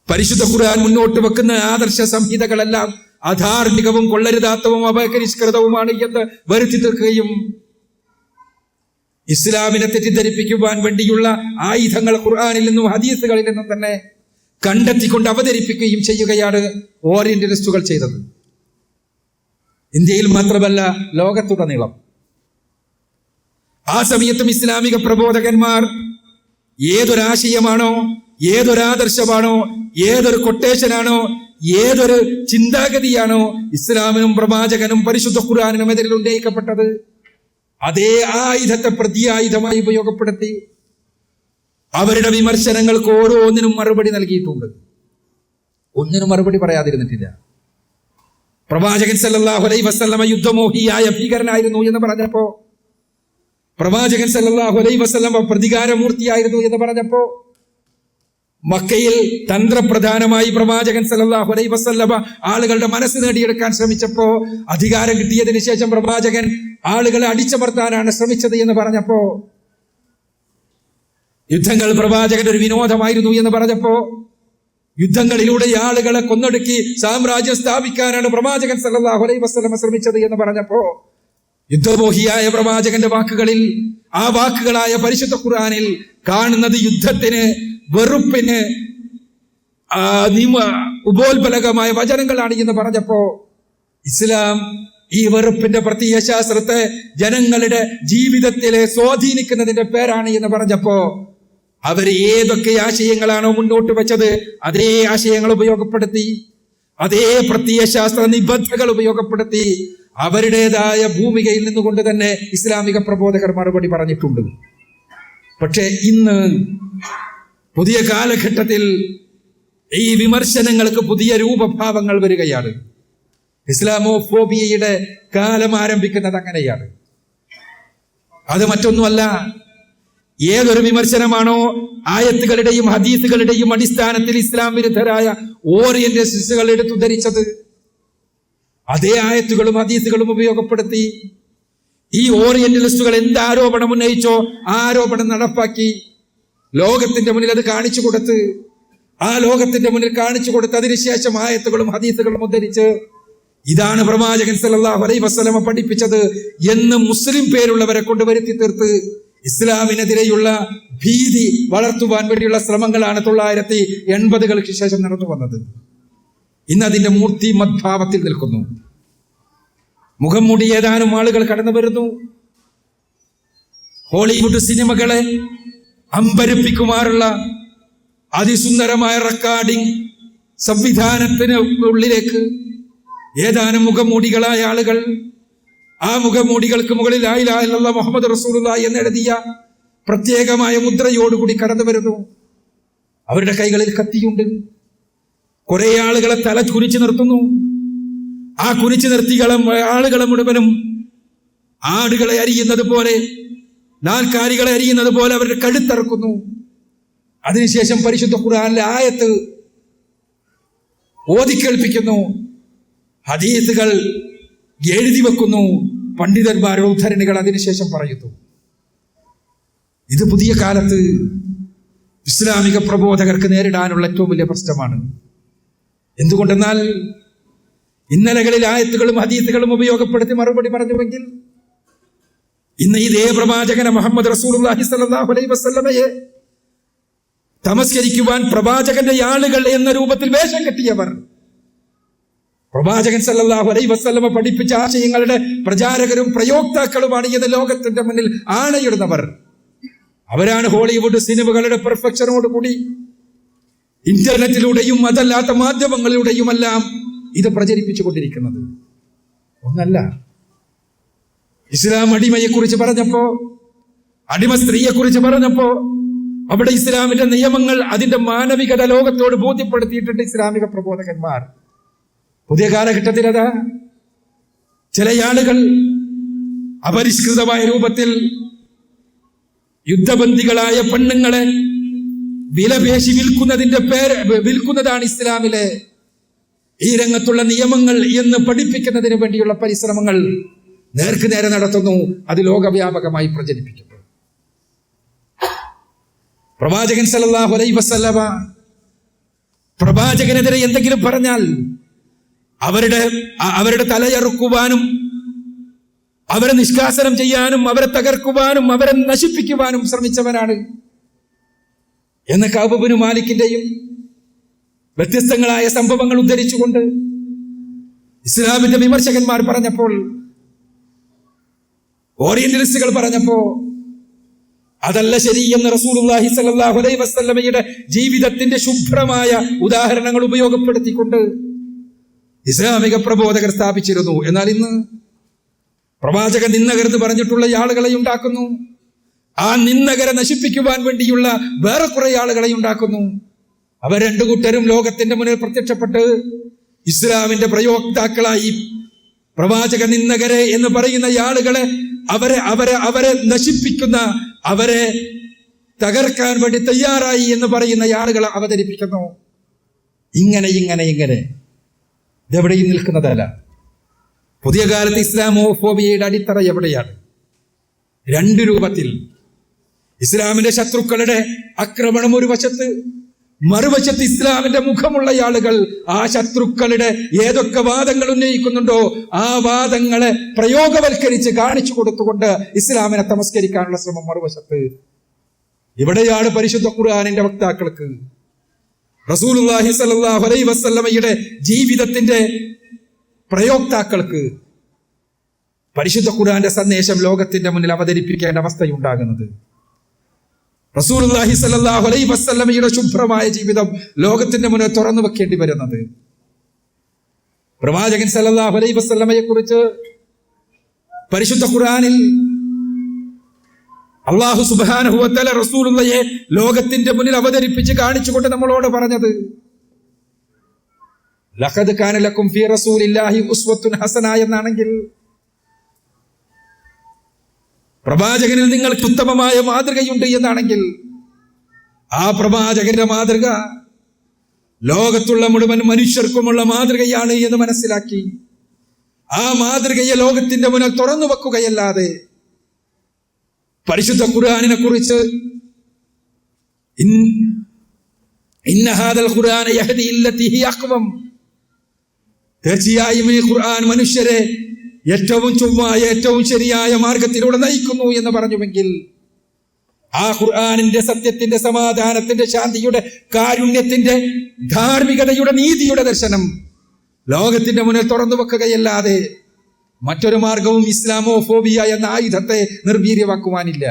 പരിശുദ്ധ ഖുർആൻ മുന്നോട്ട് വെക്കുന്ന ആദർശ സംഹിതകളെല്ലാം അധാർമികവും കൊള്ളരുതാത്തവും അപരിഷ്കൃതവുമാണ് എന്ന് വരുത്തി തീർക്കുകയും ഇസ്ലാമിനെ തെറ്റിദ്ധരിപ്പിക്കുവാൻ വേണ്ടിയുള്ള ആയുധങ്ങൾ ഖുർആനിൽ നിന്നും ഹദീസുകളിൽ നിന്നും തന്നെ കണ്ടെത്തിക്കൊണ്ട് അവതരിപ്പിക്കുകയും ചെയ്യുകയാണ് ഓറിയന്റലിസ്റ്റുകൾ ചെയ്തത്. ഇന്ത്യയിൽ മാത്രമല്ല, ലോകത്തുടനീളം. ആ സമയത്തും ഇസ്ലാമിക പ്രബോധകന്മാർ ഏതൊരാശയമാണോ, ഏതൊരാദർശമാണോ, ഏതൊരു കൊട്ടേഷനാണോ, ഏതൊരു ചിന്താഗതിയാണോ ഇസ്ലാമിനും പ്രവാചകനും പരിശുദ്ധ ഖുർആനിനും എതിരിൽ ഉന്നയിക്കപ്പെട്ടത്, അതേ ആയുധത്തെ പ്രത്യായുധമായി ഉപയോഗപ്പെടുത്തി അവരുടെ വിമർശനങ്ങൾക്ക് ഓരോന്നിനും മറുപടി നൽകിയിട്ടുണ്ട്. ഒന്നിനും മറുപടി പറയാതിരുന്നിട്ടില്ല. പ്രവാചകൻ സല്ലല്ലാഹു അലൈഹി വസല്ലമ യുദ്ധമോഹിയായ ഭീകരനായിരുന്നു എന്ന് പറഞ്ഞപ്പോ, പ്രവാചകൻ സല്ലല്ലാഹു അലൈഹി വസല്ലമ പ്രതികാരമൂർത്തിയായിരുന്നു എന്ന് പറഞ്ഞപ്പോ, മക്കയിൽ തന്ത്രപ്രധാനമായി പ്രവാചകൻ സല്ലല്ലാഹു അലൈഹി വസല്ലമ ആളുകളുടെ മനസ്സ് നേടിയെടുക്കാൻ ശ്രമിച്ചപ്പോ, അധികാരം കിട്ടിയതിനു ശേഷം പ്രവാചകൻ ആളുകളെ അടിച്ചമർത്താനാണ് ശ്രമിച്ചത് എന്ന് പറഞ്ഞപ്പോ, യുദ്ധങ്ങൾ പ്രവാചകന്റെ ഒരു വിനോദമായിരുന്നു എന്ന് പറഞ്ഞപ്പോ, യുദ്ധങ്ങളിലൂടെ ആളുകളെ കൊന്നൊടുക്കി സാമ്രാജ്യം സ്ഥാപിക്കാനാണ് പ്രവാചകൻ സല്ലല്ലാഹു അലൈഹി വസല്ലമ ശ്രമിച്ചത് എന്ന് പറഞ്ഞപ്പോ, യുദ്ധമോഹിയായ പ്രവാചകന്റെ വാക്കുകളിൽ, ആ വാക്കുകളായ പരിശുദ്ധ ഖുർആനിൽ കാണുന്നത് യുദ്ധത്തിന്, വെറുപ്പിന് ഉപോത്ബലകമായ വചനങ്ങളാണ് എന്ന് പറഞ്ഞപ്പോ, ഇസ്ലാം ഈ വെറുപ്പിന്റെ പ്രത്യയശാസ്ത്രത്തെ ജനങ്ങളുടെ ജീവിതത്തിലെ സ്വാധീനിക്കുന്നതിന്റെ പേരാണ് എന്ന് പറഞ്ഞപ്പോ, അവർ ഏതൊക്കെ ആശയങ്ങളാണോ മുന്നോട്ട് വെച്ചത് അതേ ആശയങ്ങൾ ഉപയോഗപ്പെടുത്തി, അതേ പ്രത്യയശാസ്ത്ര നിബന്ധകൾ ഉപയോഗപ്പെടുത്തി അവരുടേതായ ഭൂമികയിൽ നിന്നുകൊണ്ട് തന്നെ ഇസ്ലാമിക പ്രബോധകർ മറുപടി പറഞ്ഞിട്ടുണ്ട്. പക്ഷേ ഇന്ന് പുതിയ കാലഘട്ടത്തിൽ ഈ വിമർശനങ്ങൾക്ക് പുതിയ രൂപഭാവങ്ങൾ വരികയാണ്. ഇസ്ലാമോഫോബിയയുടെ കാലം ആരംഭിക്കുന്നത് അങ്ങനെയാണ്. അത് മറ്റൊന്നുമല്ല, ഏതൊരു വിമർശനമാണോ ആയത്തുകളുടെയും ഹദീസുകളുടെയും അടിസ്ഥാനത്തിൽ ഇസ്ലാം വിരുദ്ധരായ ഓറിയന്റലിസ്റ്റുകൾ എടുത്തു ധരിച്ചത്, അതേ ആയത്തുകളും ഹദീസുകളും ഉപയോഗപ്പെടുത്തി ഈ ഓറിയന്റലിസ്റ്റുകൾ എന്ത് ആരോപണം ഉന്നയിച്ചോ ആരോപണം നടപ്പാക്കി ലോകത്തിന്റെ മുന്നിൽ അത് കാണിച്ചു കൊടുത്ത്, ആ ലോകത്തിന്റെ മുന്നിൽ കാണിച്ചു കൊടുത്ത് അതിനുശേഷം ആയത്തുകളും ഹദീസുകളും ഉദ്ധരിച്ച് ഇതാണ് പ്രവാചകൻ സല്ലല്ലാഹു അലൈഹി വസല്ലമ പഠിപ്പിച്ചത് എന്ന് മുസ്ലിം പേരുള്ളവരെ കൊണ്ട് വരുത്തി തീർത്ത് ഇസ്ലാമിനെതിരെയുള്ള ഭീതി വളർത്തുവാൻ വേണ്ടിയുള്ള ശ്രമങ്ങളാണ് 1980-കൾക്ക് ശേഷം നടന്നു വന്നത്. ഇന്ന് അതിന്റെ മൂർത്തി മദ്ഭാവത്തിൽ നിൽക്കുന്നു. മുഖം മൂടി ഏതാനും ആളുകൾ കടന്നു വരുന്നു. ഹോളിവുഡ് സിനിമകളെ അമ്പരപ്പിക്കുമാറുള്ള അതിസുന്ദരമായ റെക്കോർഡിംഗ് സംവിധാനത്തിന് ഉള്ളിലേക്ക് ഏതാനും മുഖംമൂടികളായ ആളുകൾ, ആ മുഖംമൂടികൾക്ക് മുകളിൽ ലാ ഇലാഹ ഇല്ലല്ലാഹ് മുഹമ്മദ് റസൂലുള്ളാഹി എന്നെഴുതിയ പ്രത്യേകമായ മുദ്രയോടുകൂടി കടന്നു വരുന്നു. അവരുടെ കൈകളിൽ കത്തിയുണ്ട്. കുറെ ആളുകളെ തല കുനിച്ചു നിർത്തുന്നു. ആ കുനിച്ചു നിർത്തികളെ ആളുകളെ മുഴുവനും ആടുകളെ അരിയുന്നത് പോലെ, നാൽക്കാലികളെ അരിയുന്നത് പോലെ അവരുടെ കഴുത്തറക്കുന്നു. അതിനുശേഷം പരിശുദ്ധ ഖുർആനിലെ ആയത്ത് ഓതിക്കേൾപ്പിക്കുന്നു, ഹദീസുകൾ എഴുതി വെക്കുന്നു, പണ്ഡിതന്മാരുടെ ഉദ്ധരണികൾ അതിനുശേഷം പറയുന്നു. ഇത് പുതിയ കാലത്ത് ഇസ്ലാമിക പ്രബോധകർക്ക് നേരിടാനുള്ള ഏറ്റവും വലിയ പ്രശ്നമാണ്. എന്തുകൊണ്ടെന്നാൽ ഇന്നലകളിൽ ആയത്തുകളും ഹദീസുകളും ഉപയോഗപ്പെടുത്തി മറുപടി പറഞ്ഞുവെങ്കിൽ ഇന്ന് ഇതേ പ്രവാചകനെ മുഹമ്മദ് റസൂലുള്ളാഹി സ്വല്ലല്ലാഹു അലൈഹി വസല്ലമയെ തമസ്കരിക്കുവാൻ പ്രവാചകന്റെ ആളുകൾ എന്ന രൂപത്തിൽ വേഷം കെട്ടിയവർ പ്രവാചകൻ സല്ലല്ലാഹു അലൈഹി വസല്ലമ പഠിപ്പിച്ച ആശയങ്ങളുടെ പ്രചാരകരും പ്രയോക്താക്കളുമാണ് ഇത് ലോകത്തിന്റെ മുന്നിൽ ആണയിടുന്നവർ. അവരാണ് ഹോളിവുഡ് സിനിമകളുടെ പെർഫെക്ഷനോട് കൂടി ഇന്റർനെറ്റിലൂടെയും അതല്ലാത്ത മാധ്യമങ്ങളിലൂടെയുമെല്ലാം ഇത് പ്രചരിപ്പിച്ചു കൊണ്ടിരിക്കുന്നത്. ഒന്നല്ല, ഇസ്ലാം അടിമയെക്കുറിച്ച് പറഞ്ഞപ്പോ, അടിമ സ്ത്രീയെക്കുറിച്ച് പറഞ്ഞപ്പോ അവിടെ ഇസ്ലാമിന്റെ നിയമങ്ങൾ, അതിന്റെ മാനവികത ലോകത്തോട് ബോധ്യപ്പെടുത്തിയിട്ടുണ്ട് ഇസ്ലാമിക പ്രബോധകന്മാർ. പുതിയ കാലഘട്ടത്തിൽ അതാ ചില ആളുകൾ അപരിഷ്കൃതമായ രൂപത്തിൽ യുദ്ധബന്ദികളായ പെണ്ണുങ്ങളെ വിലപേശി വിൽക്കുന്നതാണ് ഇസ്ലാമിലെ ഈ രംഗത്തുള്ള നിയമങ്ങൾ എന്ന് പഠിപ്പിക്കുന്നതിന് വേണ്ടിയുള്ള പരിശ്രമങ്ങൾ നേർക്ക് നേരെ നടത്തുന്നു. അത് ലോകവ്യാപകമായി പ്രചരിപ്പിക്കുന്നു. പ്രവാചകൻ സല്ലല്ലാഹു അലൈഹി വസല്ലമ പ്രവാചകനെതിരെ എന്തെങ്കിലും പറഞ്ഞാൽ അവരുടെ തലയറുക്കുവാനും അവരെ നിഷ്കാസനം ചെയ്യാനും അവരെ തകർക്കുവാനും അവരെ നശിപ്പിക്കുവാനും ശ്രമിച്ചവനാണ് എന്ന് കഅബ് ഇബ്നു മാലിക്കിന്റെയും വ്യത്യസ്തങ്ങളായ സംഭവങ്ങൾ ഉദ്ധരിച്ചുകൊണ്ട് ഇസ്ലാമിന്റെ വിമർശകന്മാർ പറഞ്ഞപ്പോൾ, ഓറിയന്റലിസ്റ്റുകൾ പറഞ്ഞപ്പോ അതല്ല ശരി എന്ന് റസൂലുള്ളാഹി സ്വല്ലല്ലാഹു അലൈഹി വസല്ലമയുടെ ജീവിതത്തിന്റെ ശുഭ്രമായ ഉദാഹരണങ്ങൾ ഉപയോഗപ്പെടുത്തിക്കൊണ്ട് ഇസ്ലാമിക പ്രബോധകർ സ്ഥാപിച്ചിരുന്നു. എന്നാൽ ഇന്ന് പ്രവാചക നിന്ദകരെന്ന് പറഞ്ഞിട്ടുള്ള ആളുകളെ ഉണ്ടാക്കുന്നു, ആ നിന്ദകരെ നശിപ്പിക്കുവാൻ വേണ്ടിയുള്ള വേറെ കുറെ ആളുകളെ ഉണ്ടാക്കുന്നു. അവർ രണ്ടു കൂട്ടരും ലോകത്തിന്റെ മുന്നിൽ പ്രത്യക്ഷപ്പെട്ട് ഇസ്ലാമിന്റെ പ്രയോക്താക്കളായി പ്രവാചക നിന്ദകരെ എന്ന് പറയുന്ന ആളുകളെ അവരെ നശിപ്പിക്കുന്ന, അവരെ തകർക്കാൻ വേണ്ടി തയ്യാറായി എന്ന് പറയുന്ന ആളുകളെ അവതരിപ്പിക്കുന്നു. ഇങ്ങനെ ഇതെവിടെയും നിൽക്കുന്നതല്ല. പുതിയ കാലത്ത് ഇസ്ലാമോഫോബിയയുടെ അടിത്തറ എവിടെയാണ്? രണ്ട് രൂപത്തിൽ ഇസ്ലാമിന്റെ ശത്രുക്കളുടെ ആക്രമണം ഒരു വശത്ത്, മറുവശത്ത് ഇസ്ലാമിന്റെ മുഖമുള്ള ആളുകൾ ആ ശത്രുക്കളുടെ ഏതൊക്കെ വാദങ്ങൾ ഉന്നയിക്കുന്നുണ്ടോ ആ വാദങ്ങളെ പ്രയോഗവൽക്കരിച്ച് കാണിച്ചു കൊടുത്തുകൊണ്ട് ഇസ്ലാമിനെ തമസ്കരിക്കാനുള്ള ശ്രമം മറുവശത്ത്. ഇവിടെയാണ് പരിശുദ്ധ ഖുർആനിന്റെ വക്താക്കൾക്ക്, റസൂലുള്ളാഹി സ്വല്ലല്ലാഹു അലൈഹി വസല്ലമയുടെ ജീവിതത്തിന്റെ പ്രയോക്താക്കൾക്ക് പരിശുദ്ധ ഖുർആന്റെ സന്ദേശം ലോകത്തിന്റെ മുന്നിൽ അവതരിപ്പിക്കേണ്ട അവസ്ഥയുണ്ടാകുന്നത്. റസൂലുള്ളാഹി സ്വല്ലല്ലാഹു അലൈഹി വസല്ലമയുടെ ശുഭ്രമായ ജീവിതം ലോകത്തിന്റെ മുന്നിൽ തുറന്നു വെക്കേണ്ടി വരുന്നത്. പ്രവാചകൻ സല്ലല്ലാഹു അലൈഹി വസല്ലമയെ കുറിച്ച് പരിശുദ്ധ ഖുർആനിൽ അല്ലാഹു സുബ്ഹാനഹു വ തആല റസൂലുള്ളാഹിയെ ലോകത്തിന്റെ മുന്നിൽ അവതരിപ്പിച്ച് കാണിച്ചുകൊണ്ട് നമ്മളോട് പറഞ്ഞത്, ലഖദ് കാന ലക്കും ഫീ റസൂലില്ലാഹി ഉസ്വത്തുൻ ഹസന എന്നാണെങ്കിൽ, പ്രവാചകനിൽ നിങ്ങൾക്ക് ഉത്തമമായ മാതൃകയുണ്ട് എന്നാണെങ്കിൽ, ആ പ്രവാചകന്റെ മാതൃക ലോകത്തുള്ള മുഴുവൻ മനുഷ്യർക്കുമുള്ള മാതൃകയാണ് എന്ന് മനസ്സിലാക്കി ആ മാതൃകയെ ലോകത്തിന്റെ മുന്നിൽ തുറന്നു വെക്കുകയല്ലാതെ പരിശുദ്ധ ഖുർആനിനെ കുറിച്ച് ഇന്ന ഹാദൽ ഖുർആന യഹ്ദി ഇല്ലതി ഹി അഖ്വം, തീർച്ചയായും ഈ ഖുർആൻ മനുഷ്യരെ ഏറ്റവും ചൊവ്വായ ഏറ്റവും ശരിയായ മാർഗത്തിലൂടെ നയിക്കുന്നു എന്ന് പറഞ്ഞുവെങ്കിൽ, ആ ഖുർആനിന്റെ സത്യത്തിന്റെ, സമാധാനത്തിന്റെ, ശാന്തിയുടെ, കാരുണ്യത്തിന്റെ, ധാർമ്മികതയുടെ, നീതിയുടെ ദർശനം ലോകത്തിന്റെ മുന്നിൽ തുറന്നു വെക്കുകയല്ലാതെ മറ്റൊരു മാർഗവും ഇസ്ലാമോഫോബിയ എന്ന ആയുധത്തെ നിർവീര്യമാക്കുവാനില്ല.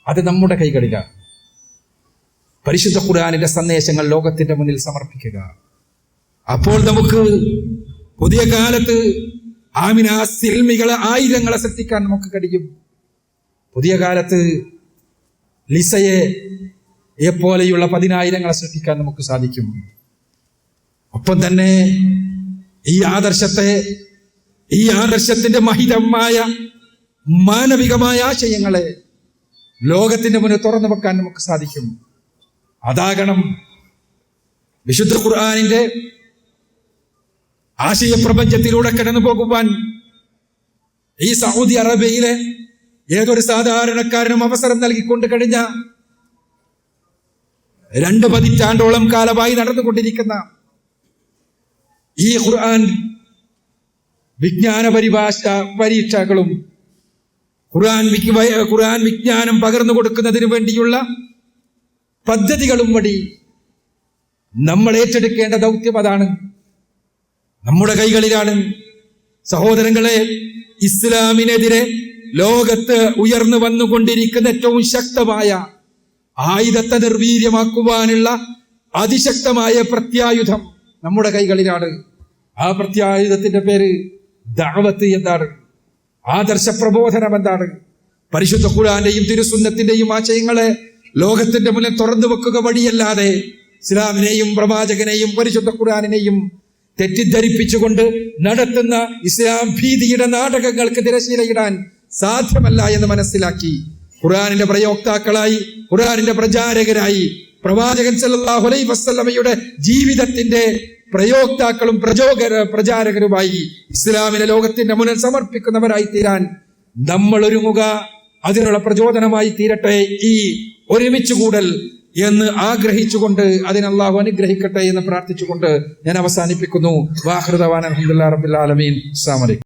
അത് നമ്മുടെ കൈകളിലാണ്. പരിശുദ്ധ ഖുർആനിന്റെ സന്ദേശങ്ങൾ ലോകത്തിന്റെ മുന്നിൽ സമർപ്പിക്കുക. അപ്പോൾ നമുക്ക് പുതിയ കാലത്ത് ആമിന സിൽമികളെ, ആയിരങ്ങളെ സൃഷ്ടിക്കാൻ നമുക്ക് കഴിയും. പുതിയ കാലത്ത് ലിസയെ പോലെയുള്ള 10,000 സൃഷ്ടിക്കാൻ നമുക്ക് സാധിക്കും. ഒപ്പം തന്നെ ഈ ആദർശത്തിന്റെ മഹിതമായ മാനവികമായ ആശയങ്ങളെ ലോകത്തിന്റെ മുന്നിൽ തുറന്നു വെക്കാൻ നമുക്ക് സാധിക്കും. അതാകണം വിശുദ്ധ ഖുർആനിന്റെ ആശയപ്രപഞ്ചത്തിലൂടെ കടന്നു പോകുവാൻ ഈ സൗദി അറേബ്യയിലെ ഏതൊരു സാധാരണക്കാരനും അവസരം നൽകിക്കൊണ്ട് കഴിഞ്ഞ 2 പതിറ്റാണ്ടോളം കാലമായി നടന്നുകൊണ്ടിരിക്കുന്ന ഈ ഖുർആൻ വിജ്ഞാന പരീക്ഷകളും ഖുർആൻ വിജ്ഞാനം പകർന്നു കൊടുക്കുന്നതിന് വേണ്ടിയുള്ള പദ്ധതികളും വഴി നമ്മൾ ഏറ്റെടുക്കേണ്ട ദൗത്യം അതാണ്. നമ്മുടെ കൈകളിലാണ്. സഹോദരങ്ങളെ, ഇസ്ലാമിനെതിരെ ലോകത്ത് ഉയർന്നു വന്നുകൊണ്ടിരിക്കുന്ന ഏറ്റവും ശക്തമായ ആയുധത്തെ നിർവീര്യമാക്കുവാനുള്ള അതിശക്തമായ പ്രത്യായുധം നമ്മുടെ കൈകളിലാണ്. ആ പ്രത്യായുധത്തിന്റെ പേര് ദഅവത്ത് എന്താണ്? ആദർശ പ്രബോധനം എന്താണ്? പരിശുദ്ധ ഖുർആന്റെയും തിരുസുന്നത്തിന്റെയും ആശയങ്ങളെ ലോകത്തിന്റെ മുന്നിൽ തുറന്നു വെക്കുക വഴിയല്ലാതെ ഇസ്ലാമിനെയും പ്രവാചകനെയും പരിശുദ്ധ ഖുർആനിനെയും തെറ്റിദ്ധരിപ്പിച്ചുകൊണ്ട് നടത്തുന്ന ഇസ്ലാം ഭീതിയുടെ നാടകങ്ങൾക്ക് തിരശീലയിടാൻ സാധ്യമല്ല എന്ന് മനസ്സിലാക്കി ഖുർആനിന്റെ പ്രയോക്താക്കളായി, ഖുർആനിന്റെ പ്രചാരകരായി, പ്രവാചകൻ സല്ലല്ലാഹു അലൈഹി വസല്ലമയുടെ ജീവിതത്തിന്റെ പ്രയോക്താക്കളും പ്രചാരകരുമായി ഇസ്ലാമിനെ ലോകത്തിന്റെ മുന്നിൽ സമർപ്പിക്കുന്നവരായി തീരാൻ നമ്മൾ ഒരുങ്ങുക. അതിനുള്ള പ്രചോദനമായി തീരട്ടെ ഈ ഒരുമിച്ച് കൂടൽ എന്ന് ആഗ്രഹിച്ചുകൊണ്ട് അതിന് അല്ലാഹു അനുഗ്രഹിക്കട്ടെ എന്ന് പ്രാർത്ഥിച്ചുകൊണ്ട് ഞാൻ അവസാനിപ്പിക്കുന്നു. വാഖിറു ദഅവാന അൽഹംദുലില്ലാഹി റബ്ബിൽ ആലമീൻ. അസ്സലാമു അലൈക്കും.